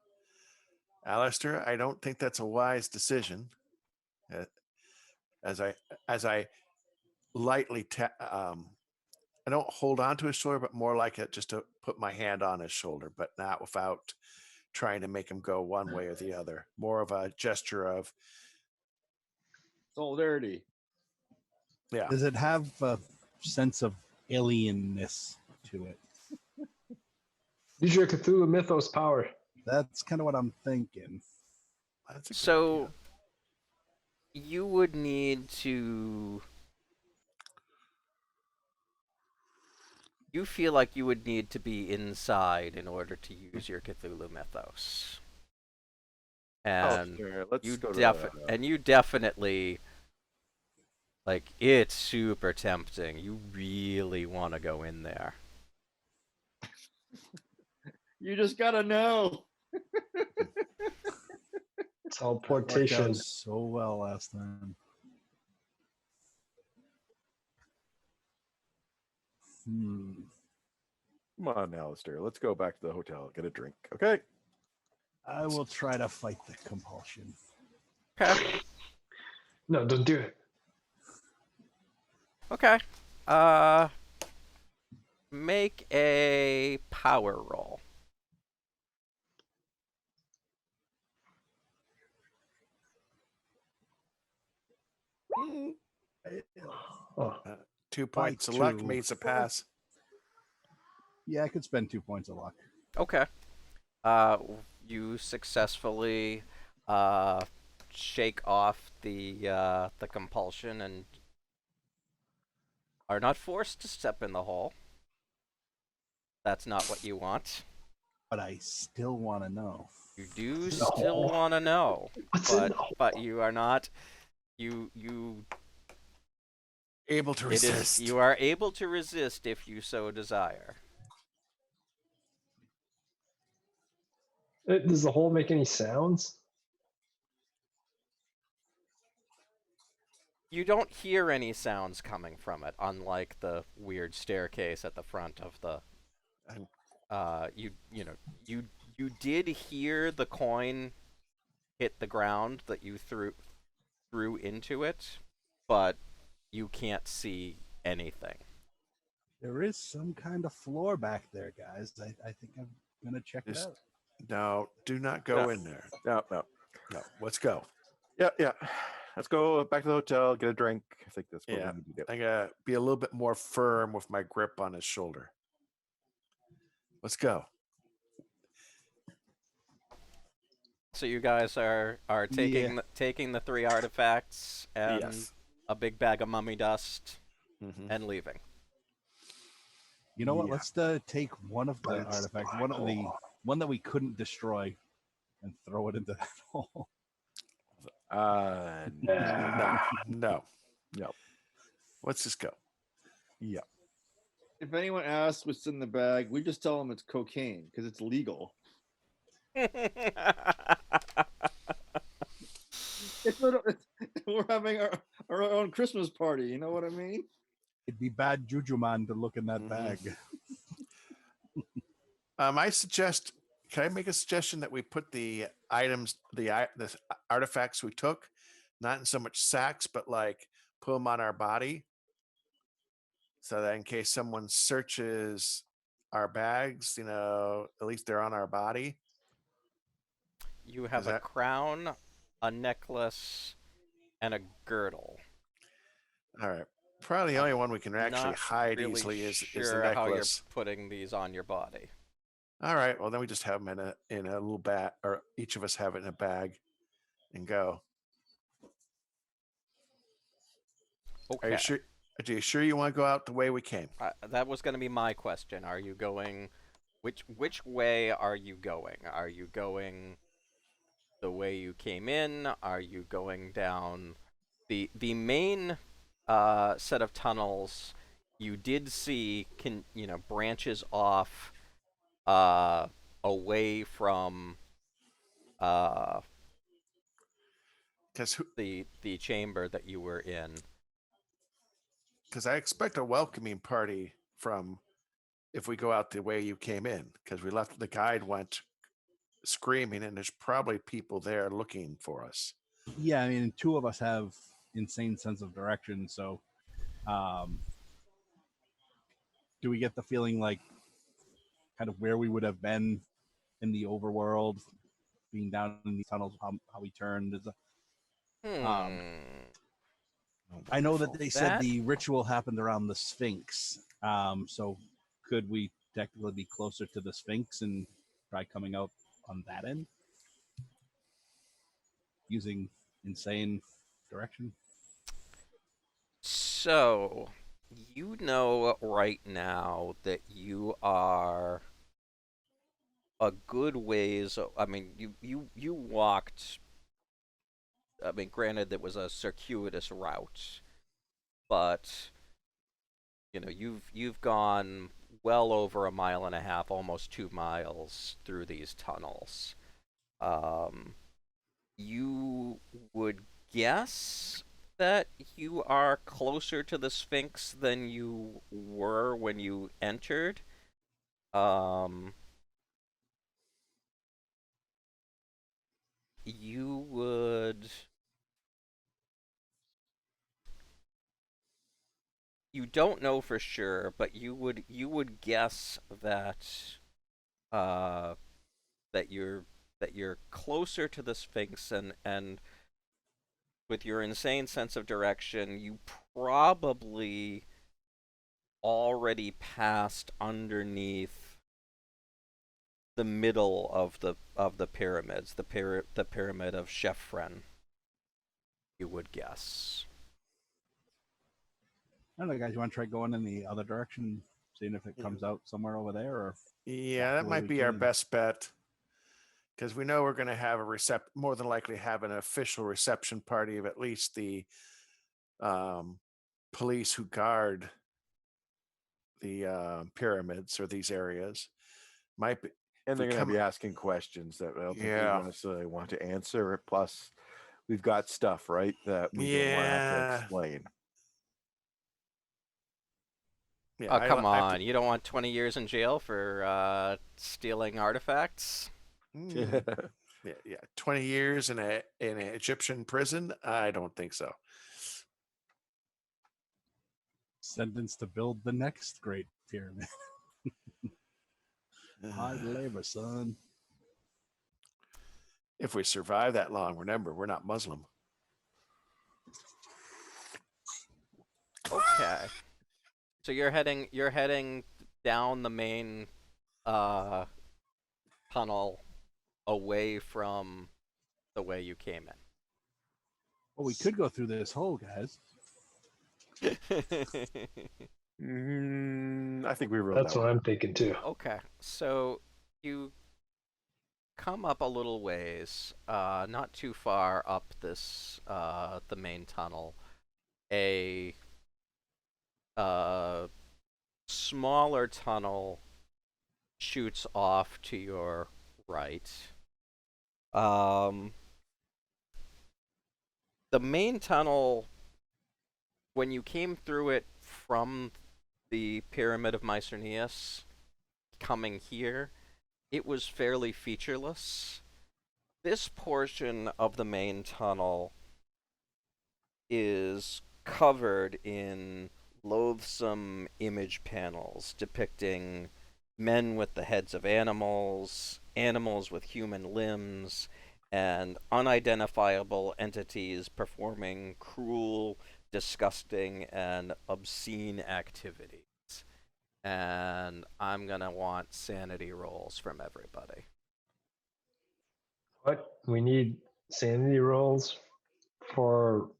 Alistair, I don't think that's a wise decision. As I lightly I don't hold on to his shoulder, but more like it just to put my hand on his shoulder, but not without trying to make him go one way or the other. More of a gesture of, Solidarity. yeah. Does it have a sense of alienness to it? Use your Cthulhu mythos power. That's kind of what I'm thinking. That's a good So you would need to. You feel like you would need to be inside in order to use your Cthulhu mythos. And Alistair, let's you go to and you definitely, like, it's super tempting. You really want to go in there. You just gotta know. Teleportation. Worked out so well last time. Come on, Alistair. Let's go back to the hotel. Get a drink. Okay. I will try to fight the compulsion. Okay. No, don't do it. Okay. Make a power roll. Oh, 2 points of luck means a pass. Yeah, I could spend 2 points of luck. Okay. You successfully shake off the compulsion and are not forced to step in the hole. That's not what you want. But I still want to know. You do No. still want to know, what's in the hole? but you are not. You Able to resist. You are able to resist if you so desire. Does the hole make any sounds? You don't hear any sounds coming from it, unlike the weird staircase at the front of the. You did hear the coin hit the ground that you threw into it, but you can't see anything. There is some kind of floor back there, guys. I think I'm gonna check it out. No, do not go in there. No. No, let's go. Yeah. Let's go back to the hotel. Get a drink. I think that's what Yeah. we need to do. I gotta be a little bit more firm with my grip on his shoulder. Let's go. So you guys are taking the 3 artifacts and Yes. a big bag of mummy dust Mhm. and leaving. You know what? Yeah. Let's take one of the Let's artifacts, one that we couldn't destroy, and throw it into that hole. No. No. Let's just go. Yeah. If anyone asks what's in the bag, we just tell them it's cocaine because it's legal. We're having our own Christmas party. You know what I mean? It'd be bad juju man to look in that Mhm. bag. Can I make a suggestion that we put the items, the artifacts we took, not in so much sacks, but like put them on our body, so that in case someone searches our bags, at least they're on our body. You have Is a that- crown, a necklace, and a girdle. All right. Probably the only one we can actually Not hide really easily is sure the how you're necklace. putting these on your body. All right. Well, then we just have them in a little bag, or each of us have it in a bag, and go. Okay. Are you sure you want to go out the way we came? That was going to be my question. Are you going? Which way are you going? Are you going the way you came in? Are you going down the main set of tunnels? You did see branches off away from Because the chamber that you were in. I expect a welcoming party from if we go out the way you came in, because the guide went screaming, and there's probably people there looking for us. Yeah, I mean, 2 of us have insane sense of direction, so do we get the feeling like kind of where we would have been in the overworld, being down in these tunnels, how we turned. I know that they said the ritual happened around the Sphinx. So could we technically be closer to the Sphinx and try coming out on that end using insane direction? So, you know right now that you are a good ways. I mean, you walked. I mean, granted, it was a circuitous route, but you know you've gone well over a mile and a half, almost 2 miles through these tunnels. Um, you would guess that you are closer to the Sphinx than you were when you entered. Um, you would. You don't know for sure, but you would guess uh that you're closer to the Sphinx, and with your insane sense of direction, you probably already passed underneath the middle of the pyramids, the pyramid of Chefren. You would guess. I don't know, guys. You want to try going in the other direction, seeing if it comes out somewhere over there, or Yeah, that might be our best bet, because we know we're going to have more than likely have an official reception party of at least the police who guard the pyramids or these areas. Might be, And they're going to be asking questions that I don't think we Yeah. necessarily want to answer. Plus, we've got stuff, right, that we don't want to have to Yeah. explain. yeah. Oh, come on. You don't want 20 years in jail for stealing artifacts? Yeah, 20 years in an Egyptian prison? I don't think so. sentenced to build the next great pyramid? Hard labor, son. If we survive that long, remember, we're not Muslim. Okay. So you're heading down the main tunnel away from the way you came Well, we could go through this hole, guys. in. I think we ruled That's that what one I'm out. thinking too. Okay, so you come up a little ways, not too far up this the main tunnel. A smaller tunnel shoots off to your right. The main tunnel, when you came through it from the Pyramid of Mycerneus, coming here, it was fairly featureless. This portion of the main tunnel is covered in loathsome image panels depicting men with the heads of animals, animals with human limbs, and unidentifiable entities performing cruel, disgusting, and obscene activities. And I'm gonna want sanity rolls from everybody. What? We need sanity rolls for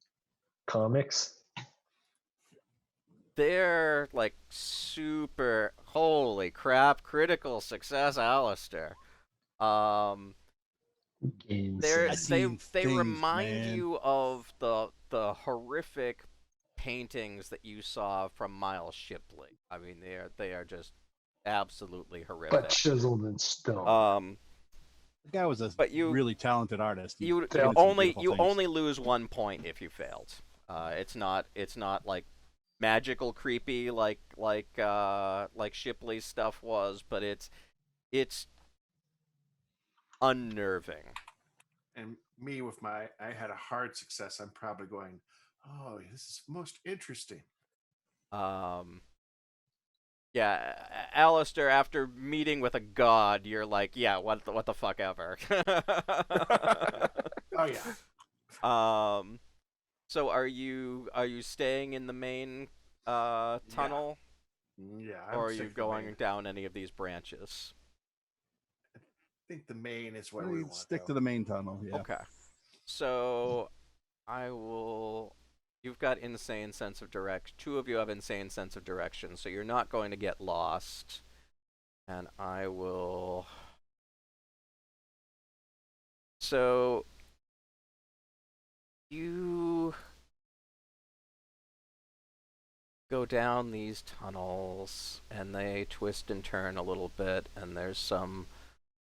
comics? They're like super, holy crap, critical success, Alistair. Game They're, I sanity. they seen they things, remind man. you of the horrific paintings that you saw from Miles Shipley. I mean, they are just absolutely horrific. But chiseled in stone. The guy was a But you really talented artist. He you painted some only beautiful you things. only lose 1 point if you failed. It's not like magical creepy like Shipley's stuff was, but it's unnerving. And me with I had a hard success. I'm probably going, oh, this is most interesting. Yeah, Yeah, Alistair, after meeting with a god, you're like, yeah, what the fuck ever. Oh yeah. So are you staying in the main tunnel, Yeah, or are sick you of the going main. down any of these branches? I think the main is where We we want stick to to the main tunnel. Yeah. Okay. So I will. You've got insane sense of direction. Two of you have insane sense of direction, so you're not going to get lost. And I will. So you go down these tunnels, and they twist and turn a little bit, and there's some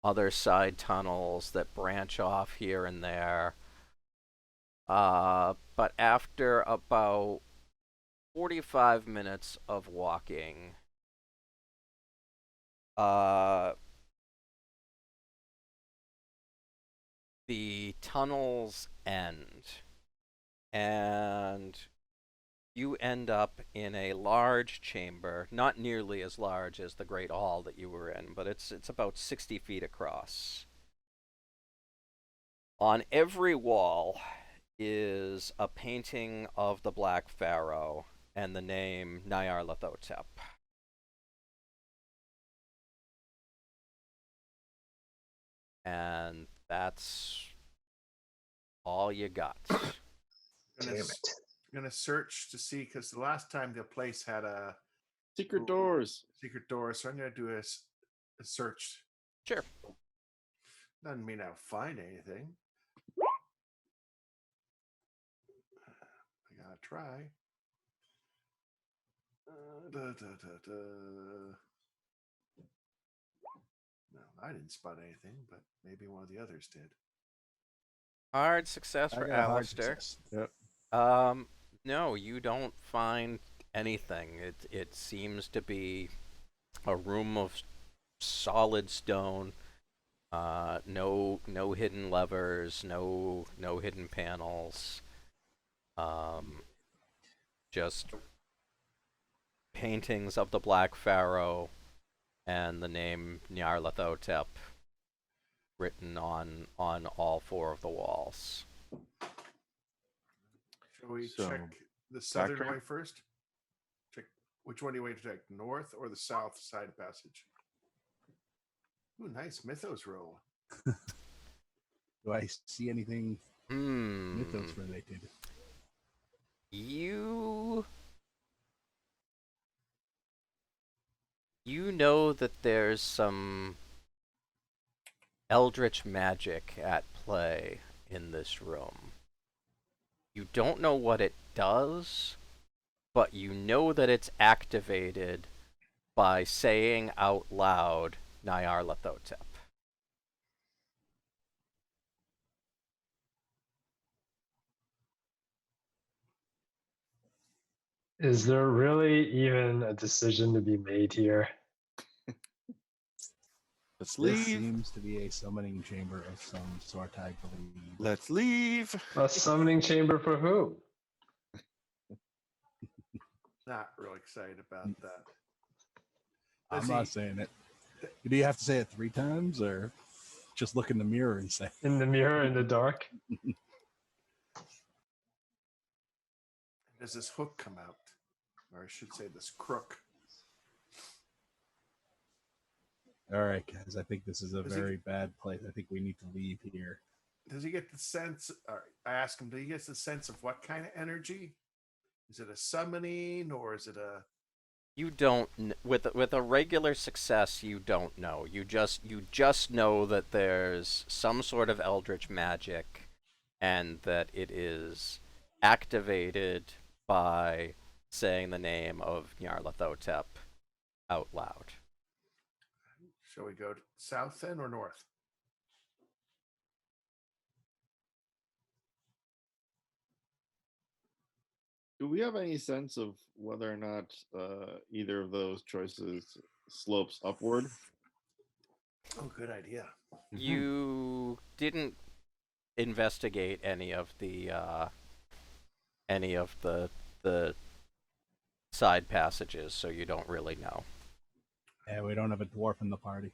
other side tunnels that branch off here and there. But after about 45 minutes of walking, the tunnels end, and you end up in a large chamber, not nearly as large as the Great Hall that you were in, but it's about 60 feet across. On every wall is a painting of the Black Pharaoh and the name Nyarlathotep. And that's all you got. Gonna search to see, because the last time the place had a Secret doors. secret door, so I'm gonna do a search. Sure. Doesn't mean I'll find anything. I gotta try. No, I didn't spot anything, but maybe one of the others did. Hard success I for got a hard Alistair. success. Yep. No, you don't find anything. It seems to be a room of solid stone. No hidden levers, no hidden panels. Just paintings of the Black Pharaoh and the name Nyarlathotep written on all four of the walls. Shall we So, check the southern backtrack? way first? Check which one do you want to check, north or the south side passage? Ooh, nice mythos roll. Do I see anything mythos Hmm. related? You know that there's some eldritch magic at play in this room. You don't know what it does, but you know that it's activated by saying out loud Nyarlathotep. Is there really even a decision to be made here? Let's This leave. seems to be a summoning chamber of some sort, I believe. Let's leave. A summoning chamber for who? Not real excited about that. I'm Does not he- saying it. Do you have to say it 3 times, or just look in the mirror and say? In the mirror in the dark? Does this hook come out? Or I should say this crook. All right, guys. I think this is a Does he- very bad place. I think we need to leave here. Does he get the sense? I ask him, do he get the sense of what kind of energy? Is it a summoning or is it a? You don't with a regular success. You don't know. You just know that there's some sort of eldritch magic, and that it is activated by saying the name of Nyarlathotep out loud. Shall we go south then or north? Do we have any sense of whether or not either of those choices slopes upward? Oh, good idea. You didn't investigate any of the side passages, so you don't really know. Yeah, we don't have a dwarf in the party.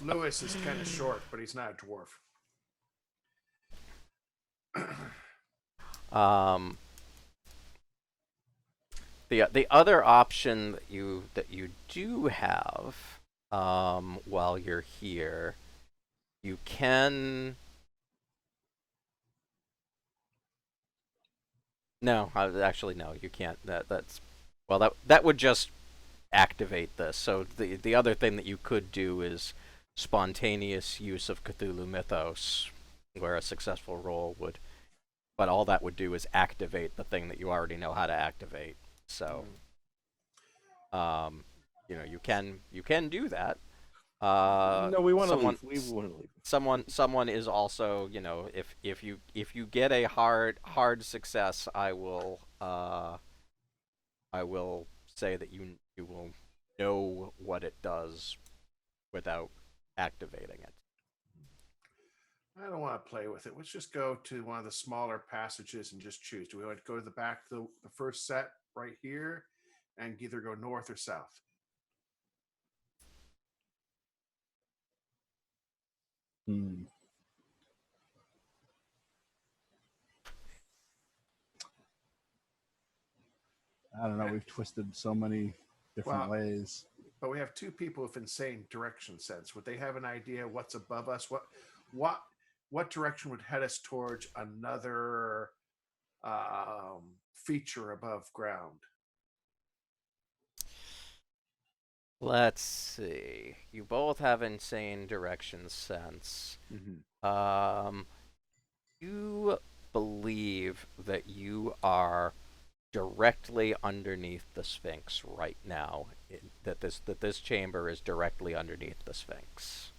Lewis is kind of short, but he's not a dwarf. um, the other option that you do have while you're here, you can. No, actually no, you can't. That's well, that would just activate this. So the other thing that you could do is spontaneous use of Cthulhu Mythos, where a successful roll would, but all that would do is activate the thing that you already know how to activate. So, you can do that. No, we want to someone, leave. We want to leave. someone is also, if you get a hard success, I will say that you will know what it does without activating it. I don't want to play with it. Let's just go to one of the smaller passages and just choose. Do we want to go to the back of the first set right here and either go north or south? I don't know. We've twisted so many different ways. But we have two people with insane direction sense. Would they have an idea what's above us? What direction would head us towards another feature above ground? Let's see. You both have insane direction sense. You believe that you are directly underneath the Sphinx right now. That this chamber is directly underneath the Sphinx.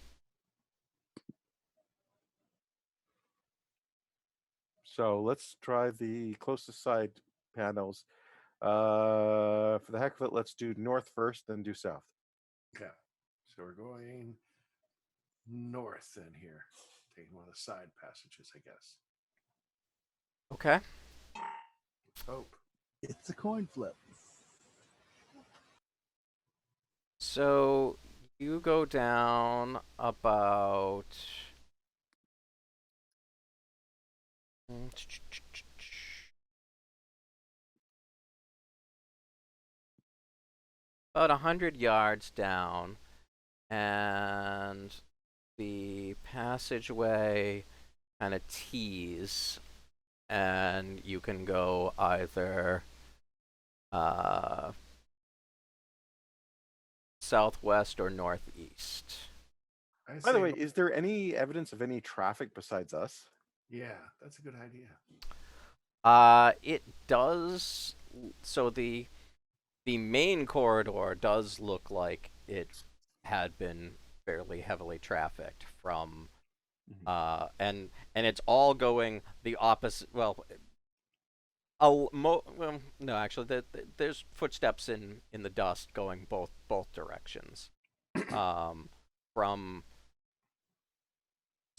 So let's try the closest side panels. For the heck of it, let's do north first, then do south. Okay. So we're going north in here. Taking one of the side passages, I guess. Okay. Hope. It's a coin flip. So you go down about about 100 yards down, and the passageway kind of tees, and you can go either southwest or northeast. By the way, is there any evidence of any traffic besides us? Yeah, that's a good idea. It does. So the main corridor does look like it had been fairly heavily trafficked from, and it's all going the opposite. Well, no, actually, there's footsteps in the dust going both directions. From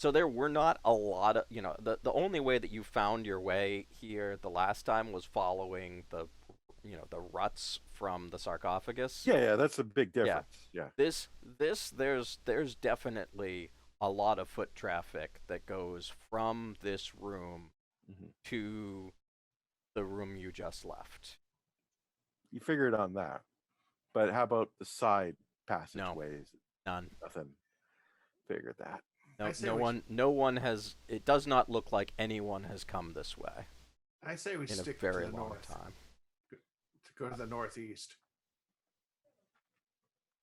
So there were not a lot of, the only way that you found your way here the last time was following the ruts from the sarcophagus. Yeah, that's a big difference. Yeah. There's definitely a lot of foot traffic that goes from this room to the room you just left. You figured on that. But how about the side passageways? None. Nothing. Figured that. No one has. It does not look like anyone has come this way. I say we in stick a very to the long north. time. To go to the northeast.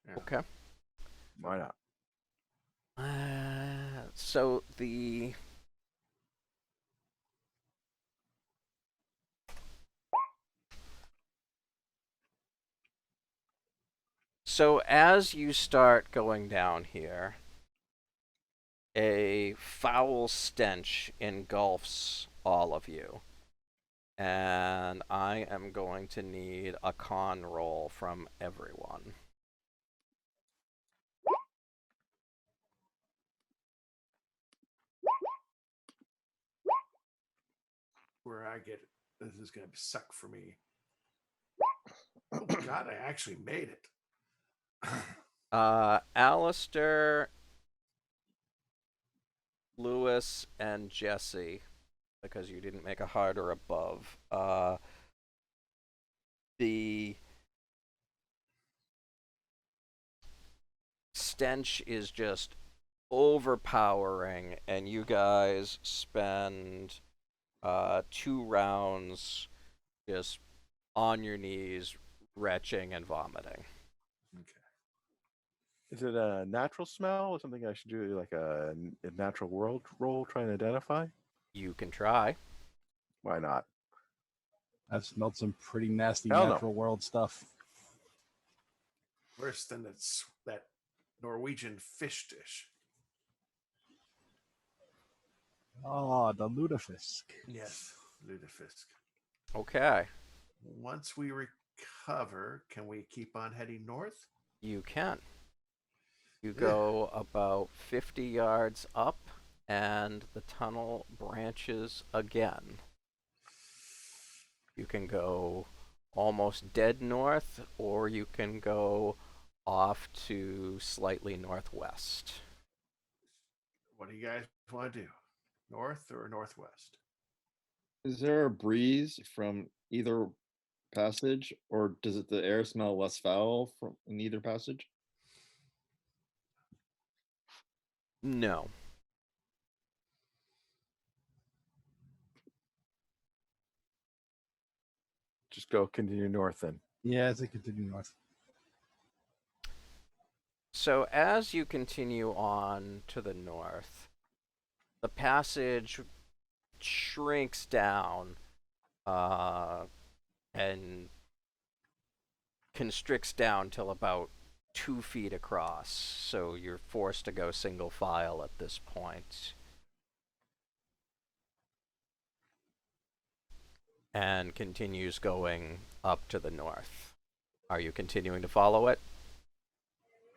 Yeah. Okay. Why not? So the as you start going down here, a foul stench engulfs all of you. And I am going to need a con roll from everyone. Where I get this is going to suck for me. Oh God, I actually made it. Alistair, Lewis, and Jesse, because you didn't make a hard or above. The stench is just overpowering, and you guys spend 2 rounds just on your knees, retching and vomiting. Okay. Is it a natural smell or something I should do like a natural world roll trying to identify? You can try. Why not? I've smelled some pretty nasty Hell no. natural world stuff. Worse than that Norwegian fish dish. Oh, the lutefisk. Yes, lutefisk. Okay, Once we recover, can we keep on heading north? you can. You go about 50 yards up, and the tunnel branches again. You can go almost dead north, or you can go off to slightly northwest. What do you guys want to do? North or northwest? Is there a breeze from either passage, or does the air smell less foul from in either passage? No. Just go continue north then. Yeah, as I continue north. So as you continue on to the north, the passage shrinks down and constricts down till about 2 feet across. So you're forced to go single file at this point. And continues going up to the north. Are you continuing to follow it?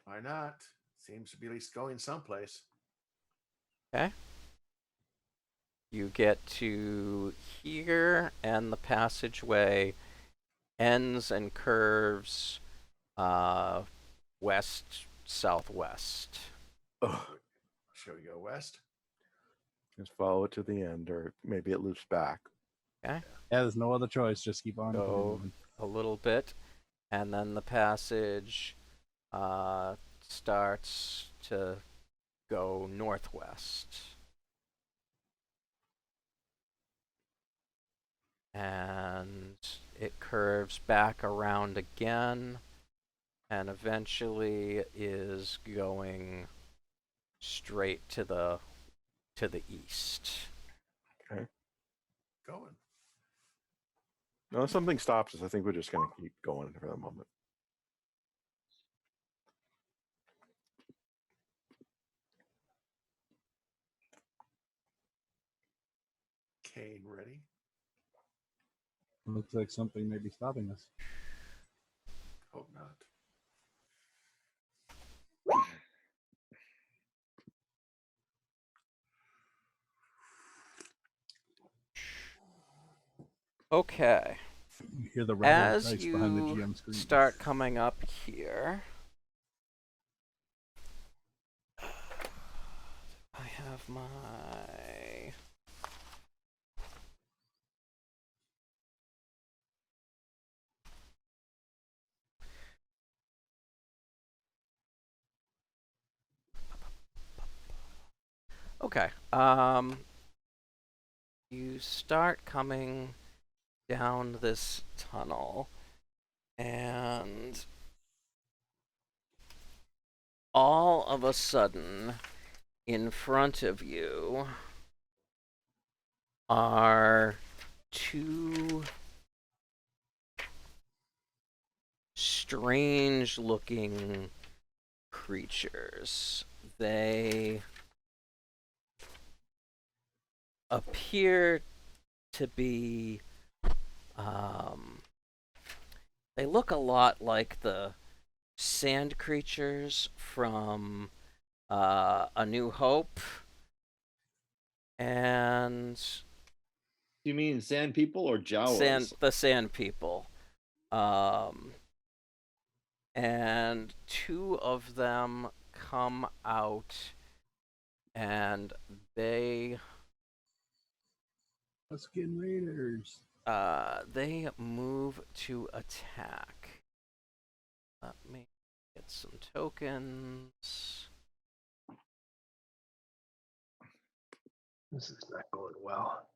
Why not? Seems to be at least going someplace. Okay. You get to here, and the passageway ends and curves west southwest. Ugh. Shall we go west? Just follow it to the end, or maybe it loops back. Okay. Yeah, there's no other choice. Just keep on Go moving. a little bit, and then the passage starts to go northwest. And it curves back around again, and eventually is going straight to the east. Going. No, if something stops us, I think we're just going to keep going for the moment. Kane ready? Looks like something may be stopping us. Hope not. Okay. You hear the rattle of As dice behind the you GM screen. start coming up here, I have my okay. You start coming down this tunnel, and all of a sudden, in front of you are 2 strange looking creatures. They appear to be they look a lot like the sand creatures from A New Hope, and You mean sand people or Jawas? the sand people. and two of them come out, and they Huskin Raiders. they move to attack. Let me get some tokens. This is not going well.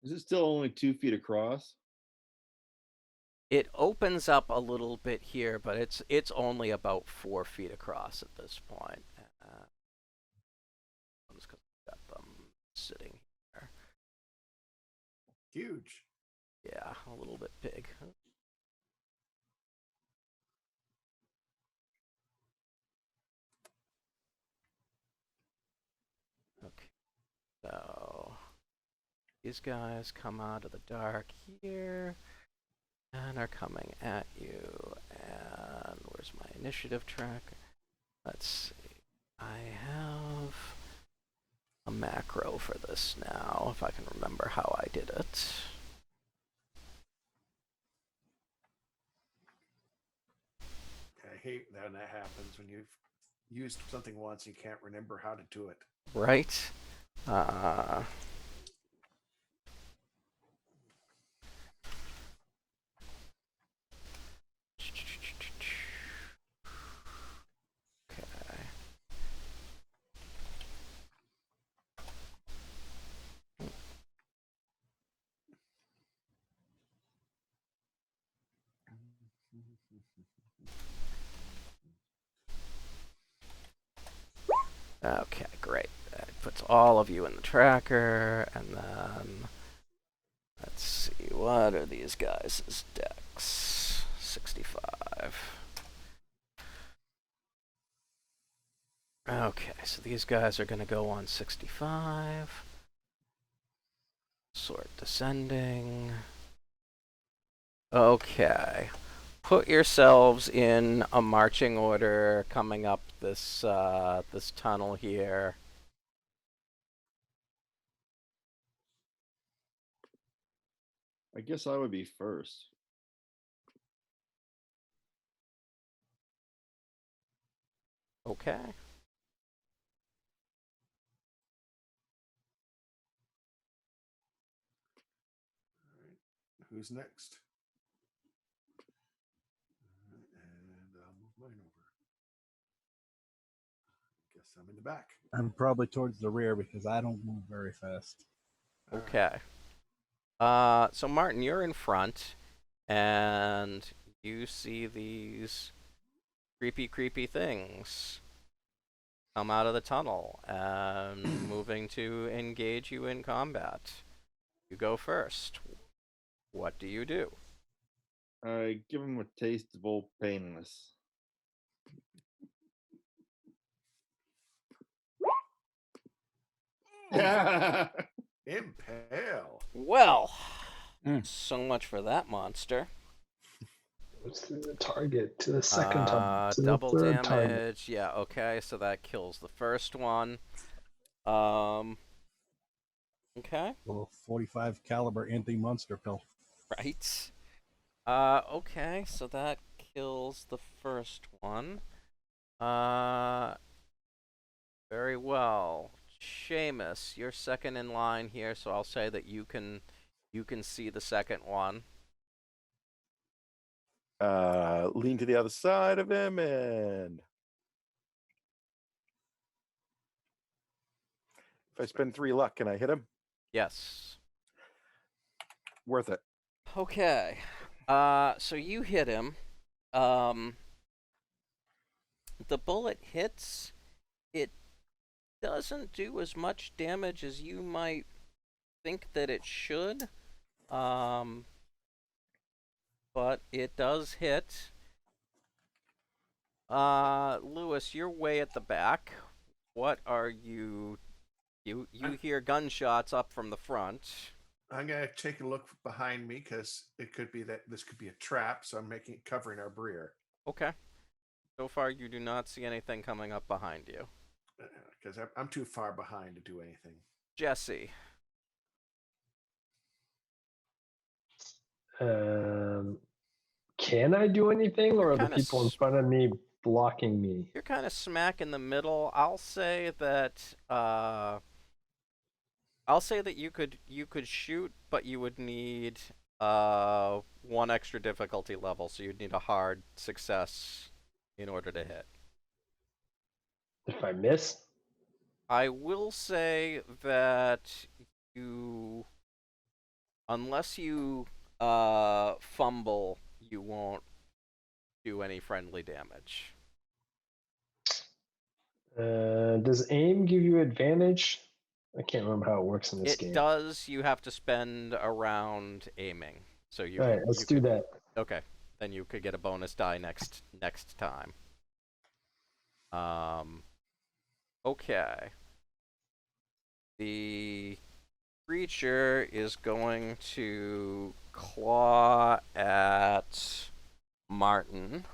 Is it still only 2 feet across? It opens up a little bit here, but it's only about 4 feet across at this point. Just 'cause I've got them sitting here. Huge. Yeah, a little bit big. Okay, so these guys come out of the dark here and are coming at you. And where's my initiative tracker? Let's see. I have a macro for this now, if I can remember how I did it. I hate when that happens when you've used something once and you can't remember how to do it. Right? Okay. Okay, great. That puts all of you in the tracker, and then let's see, what are these guys' decks? 65. Okay, so these guys are going to go on 65. Sort descending. Okay. Put yourselves in a marching order coming up this this tunnel here. I guess I would be first. Okay. Who's next? And I'll move mine over. Guess I'm in the back. I'm probably towards the rear because I don't move very fast. All right. Okay. So Martin, you're in front, and you see these creepy things come out of the tunnel and moving to engage you in combat. You go first. What do you do? I give him a taste of old painless. Impale. Well, Mm. so much for that monster. What's the target to the second target? To the Double third target. damage. Yeah, okay, so that kills the first one. Okay, Little 45 caliber anti-monster pill. right. Okay, so that kills the first one. Very well. Seamus, you're second in line here, so I'll say that you can see the second one. Lean to the other side of him, and if I spend 3 luck, can I hit him? Yes. Worth it. Okay. So you hit him. The bullet hits. It doesn't do as much damage as you might think that it should. But it does hit. Lewis, you're way at the back. What are you? You hear gunshots up from the front. I'm gonna take a look behind me because it could be that this could be a trap, so I'm covering our rear. Okay. So far, you do not see anything coming up behind you. Because I'm too far behind to do anything. Jesse. Um, can I do anything, or are the Kinda people in front of me blocking me? You're kind of smack in the middle. I'll say that you could shoot, but you would need one extra difficulty level, so you'd need a hard success in order to hit. If I miss, I will say that you, unless you fumble, you won't do any friendly damage. does aim give you advantage? I can't remember how it works in this It game. does. You have to spend a round aiming, so you All can. right, let's you do could, that. Okay, then you could get a bonus die next time. Okay. The creature is going to claw at Martin.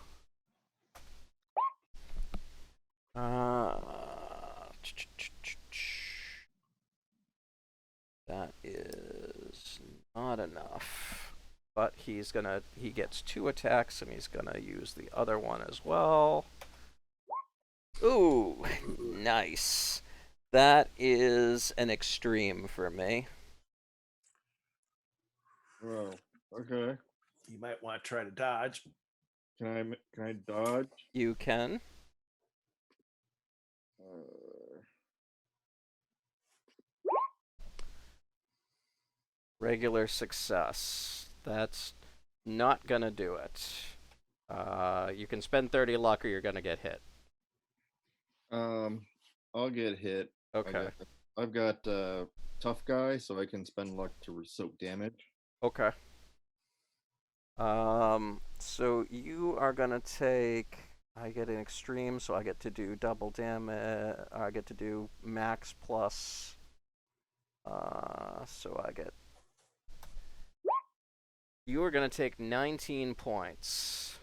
That is not enough. But he gets 2 attacks, and he's gonna use the other one as well. Ooh, nice. That is an extreme for me. Oh, okay. You might want to try to dodge. Can I dodge? You can. Regular success. That's not gonna do it. You can spend 30 luck or you're gonna get hit. I'll get hit. Okay. I've got tough guy, so I can spend luck to soak damage. Okay. So you are gonna take. I get an extreme, so I get to do double damage. I get to do max plus. So I get. You are gonna take 19 points.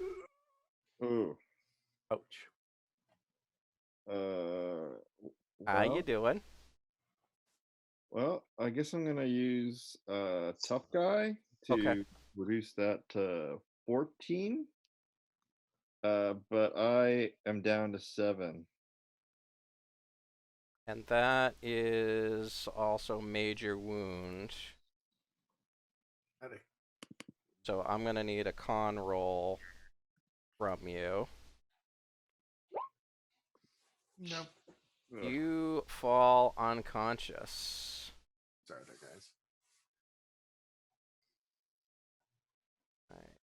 Ooh. Ouch. How you doing? Well, I guess I'm gonna use tough guy to Okay. reduce that to 14. But I am down to 7. And that is also major wound. Howdy. So I'm gonna need a con roll from you. Nope. Ugh. You fall unconscious. Sorry there, guys. Alright.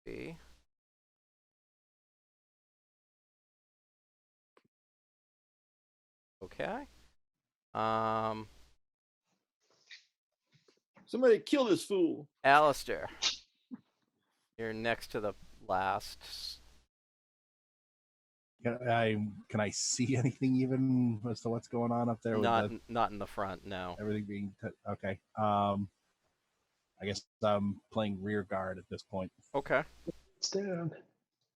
See. Okay. Somebody kill this fool. Alistair. You're next to the last. Can I see anything even as to what's going on up there? Not in the front, no. Everything being okay. I guess I'm playing rear guard at this point. Okay. It's down.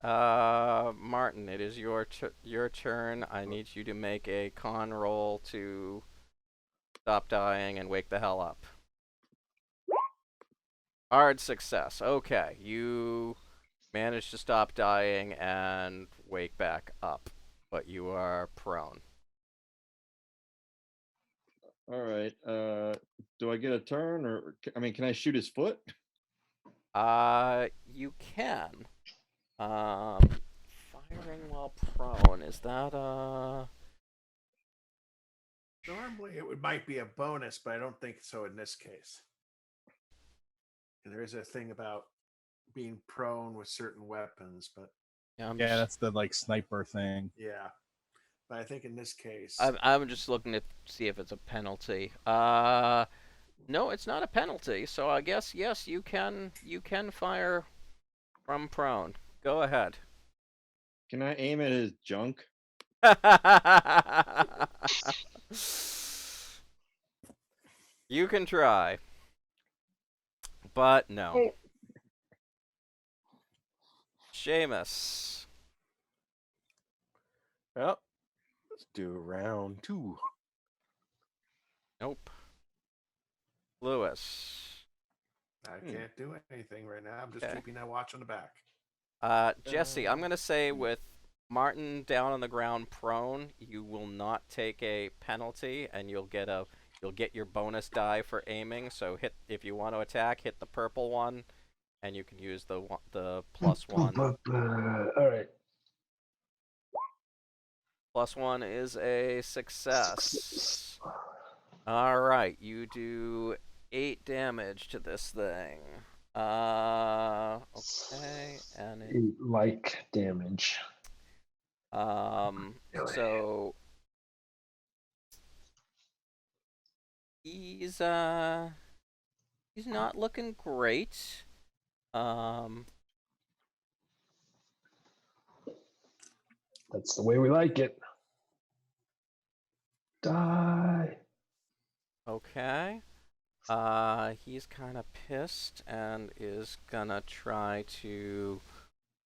Martin, it is your turn. I need you to make a con roll to stop dying and wake the hell up. Hard success. Okay, you managed to stop dying and wake back up, but you are prone. All right. Do I get a turn, or can I shoot his foot? You can. Firing while prone, is that Normally it might be a bonus, but I don't think so in this case. And there is a thing about being prone with certain weapons, but yeah, that's the like sniper thing. yeah. But I think in this case, I'm just looking to see if it's a penalty. No, it's not a penalty. So I guess yes, you can fire from prone. Go ahead. Can I aim at his junk? You can try, but no. Seamus. Well, let's do round 2. Nope. Lewis. I can't do anything right now. I'm just Okay. keeping that watch on the back. Jesse, I'm gonna say with Martin down on the ground prone, you will not take a penalty, and you'll get your bonus die for aiming. So if you want to attack, hit the purple one, and you can use the +1. All right. +1 is a success. All right, you do 8 damage to this thing. Okay, and it, 8 like damage. so he's not looking great. That's the way we like it. Die. Okay. He's kind of pissed and is gonna try to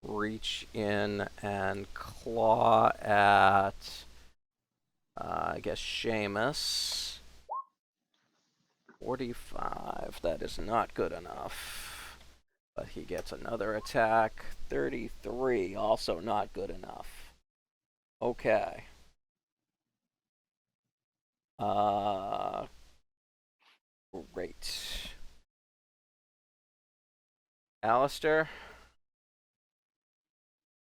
reach in and claw at, I guess, Seamus. 45. That is not good enough. But he gets another attack. 33. Also not good enough. Okay. Great. Alistair?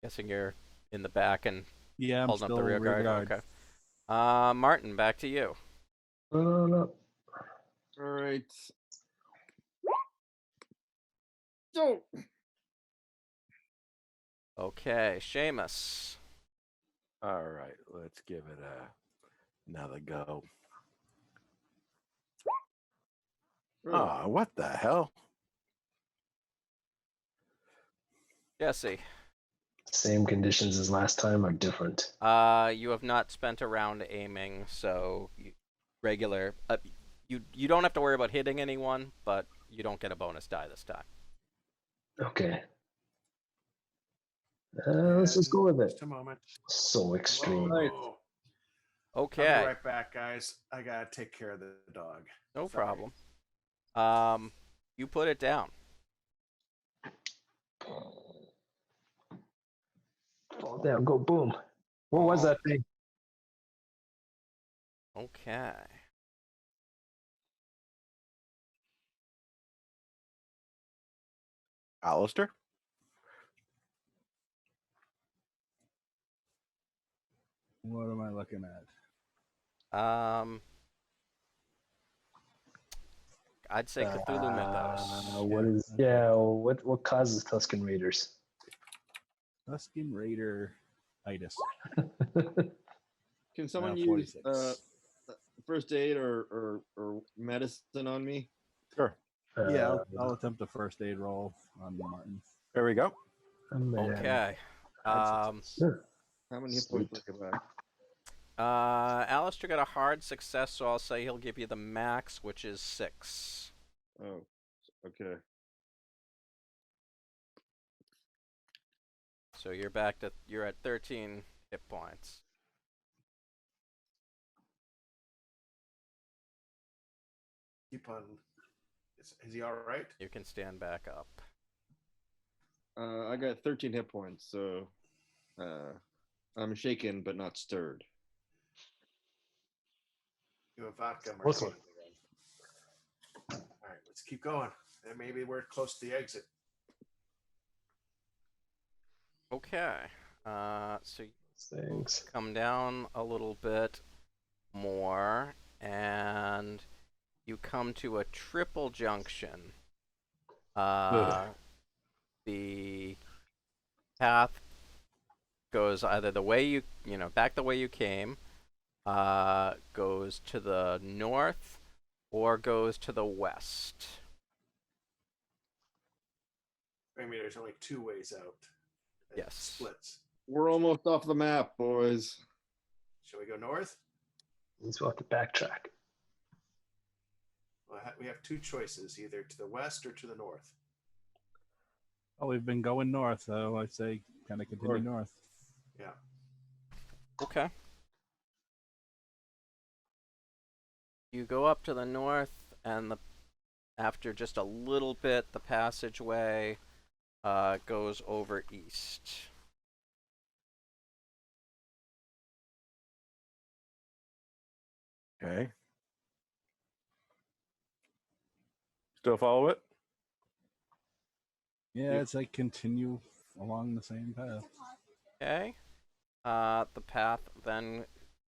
Guessing you're in the back and Yeah, I'm holding up still the rear guard. Okay. Martin, back to you. No. All right. So, Okay, Seamus. All right, let's give it another go. Ah, what the hell? Jesse. Same conditions as last time or different? You have not spent a round aiming, so regular. You don't have to worry about hitting anyone, but you don't get a bonus die this time. Okay. Let's just go with it. Just a moment. So extreme. Right. Whoa. Okay. I'll be right back, guys. I gotta take care of the dog. No Sorry. problem. You put it down. Fall down, go boom. What was that thing? Okay. Alistair? What am I looking at? I'd say Cthulhu Mythos. What is? Okay. Yeah. What causes Tuscan Raiders? Tuscan Raider itis. can someone Uh, use 46. first aid or medicine on me? Sure. Yeah, I'll attempt a first aid roll on Martin. There we go. Okay. Sure. How many hit points do I get back? Alistair got a hard success, so I'll say he'll give you the max, which is 6. Oh, okay. So you're at 13 hit points. Keep on. Is he all right? You can stand back up. I got 13 hit points, so I'm shaken but not stirred. You have vodka Close martini again. All right, let's keep going. And maybe we're close to the exit. Okay. So Thanks. come down a little bit more, and you come to a triple junction. The path goes either the way back the way you came, goes to the north, or goes to the west. I mean, there's only 2 ways out. It Yes. Splits. We're almost off the map, boys. Shall we go north? Means we'll have to backtrack. Well, we have 2 choices, either to the west or to the north. Oh, we've been going north, so I'd say kind of continue north. Yeah. Okay. You go up to the north, and the After just a little bit, the passageway goes over east. Okay. Still follow it? Yeah, it's like continue along the same path. Okay. The path then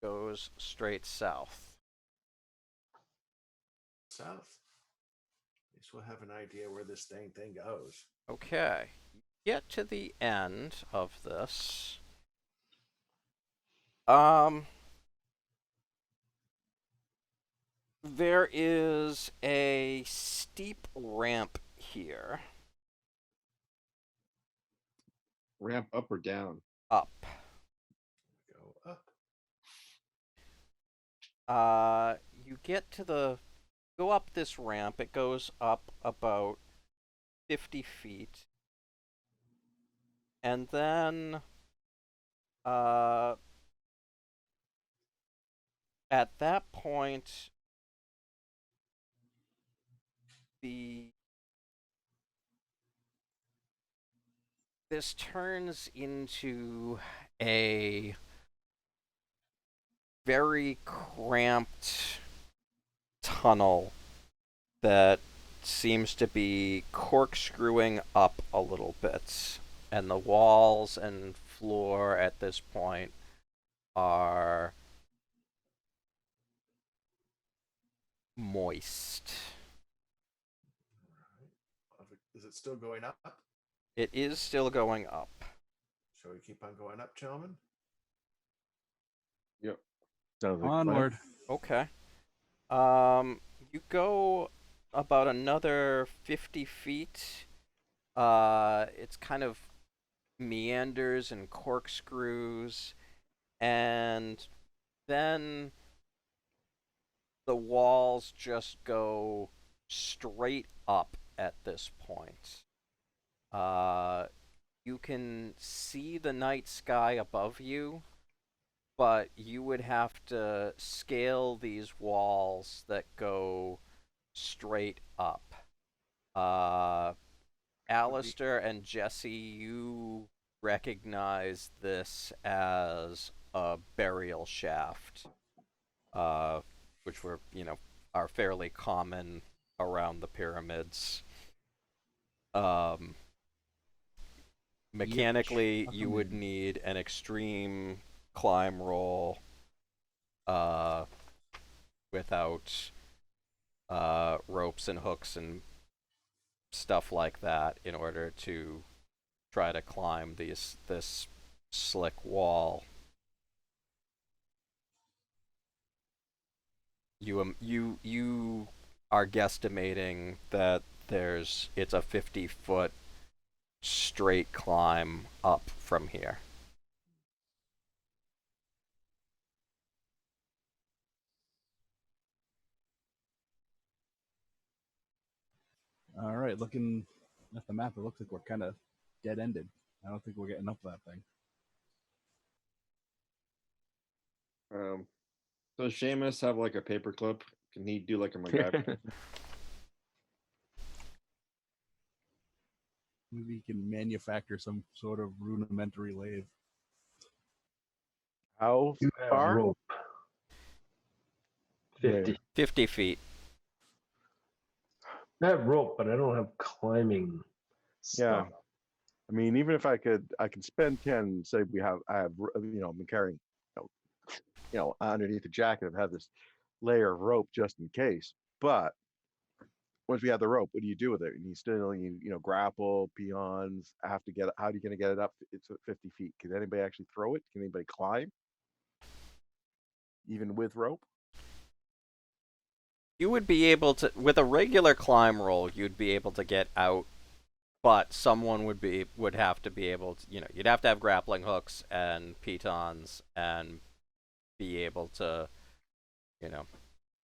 goes straight south. South. At least we'll have an idea where this thing goes. Okay. Get to the end of this. There is a steep ramp here. Ramp up or down? Up. Go up. You get to the... Go up this ramp. It goes up about 50 feet. And then... at that point... This turns into a very cramped tunnel that seems to be corkscrewing up a little bit. And the walls and floor at this point are moist. Is it still going up? It is still going up. Shall we keep on going up, gentlemen? Yep. Sounds like Onward. Okay. You go about another 50 feet. It's kind of meanders and corkscrews, and then the walls just go straight up at this point. You can see the night sky above you, but you would have to scale these walls that go straight up. Alistair and Jesse, you recognize this as a burial shaft, which are fairly common around the pyramids. Mechanically, you would need an extreme climb roll without ropes and hooks and stuff like that in order to try to climb this slick wall. You are guesstimating that it's a 50-foot straight climb up from here. All right, looking at the map, it looks like we're kind of dead-ended. I don't think we're getting up that thing. Does Seamus have like a paperclip? Can he do like a MacGyver? Maybe you can manufacture some sort of rudimentary lathe. How You have far? rope. 50. 50 feet. I have rope, but I don't have climbing Yeah. stuff. I mean, even if I can spend 10, say I have, I'm carrying, underneath the jacket, I've had this layer of rope just in case. But once we have the rope, what do you do with it? And you still, grapple, peons, how are you going to get it up? It's at 50 feet. Can anybody actually throw it? Can anybody climb? Even with rope? You would be able to, with a regular climb roll, you'd be able to get out, but someone would have to be able to, you'd have to have grappling hooks and pitons and be able to,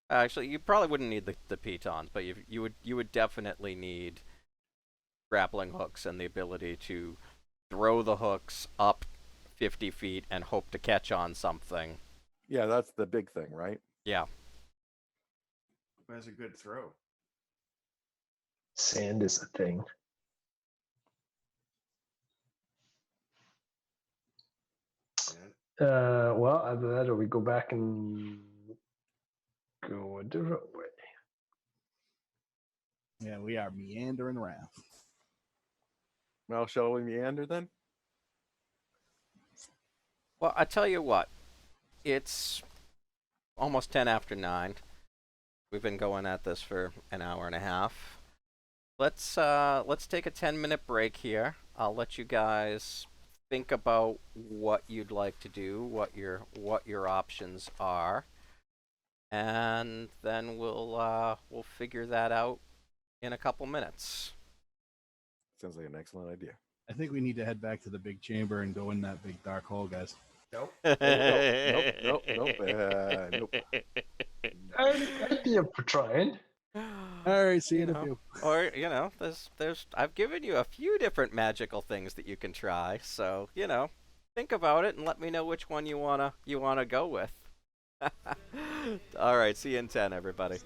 actually, you probably wouldn't need the pitons, but you would definitely need grappling hooks and the ability to throw the hooks up 50 feet and hope to catch on something. Yeah, that's the big thing, right? Yeah. Who has a good throw? sand is a thing. Well, either that or we go back and go a different way. Yeah, we are meandering around. Well, shall we meander then? Well, I tell you what, it's almost 10 after 9. We've been going at this for an hour and a half. Let's take a 10-minute break here. I'll let you guys think about what you'd like to do, what your options are, and then we'll figure that out in a couple minutes. Sounds like an excellent idea. I think we need to head back to the big chamber and go in that big dark hole, guys. Nope. Nope. I'd be up for trying. All right, see you in a know, few. Or there's I've given you a few different magical things that you can try. So think about it and let me know which one you wanna go with. All right, see you in 10, everybody.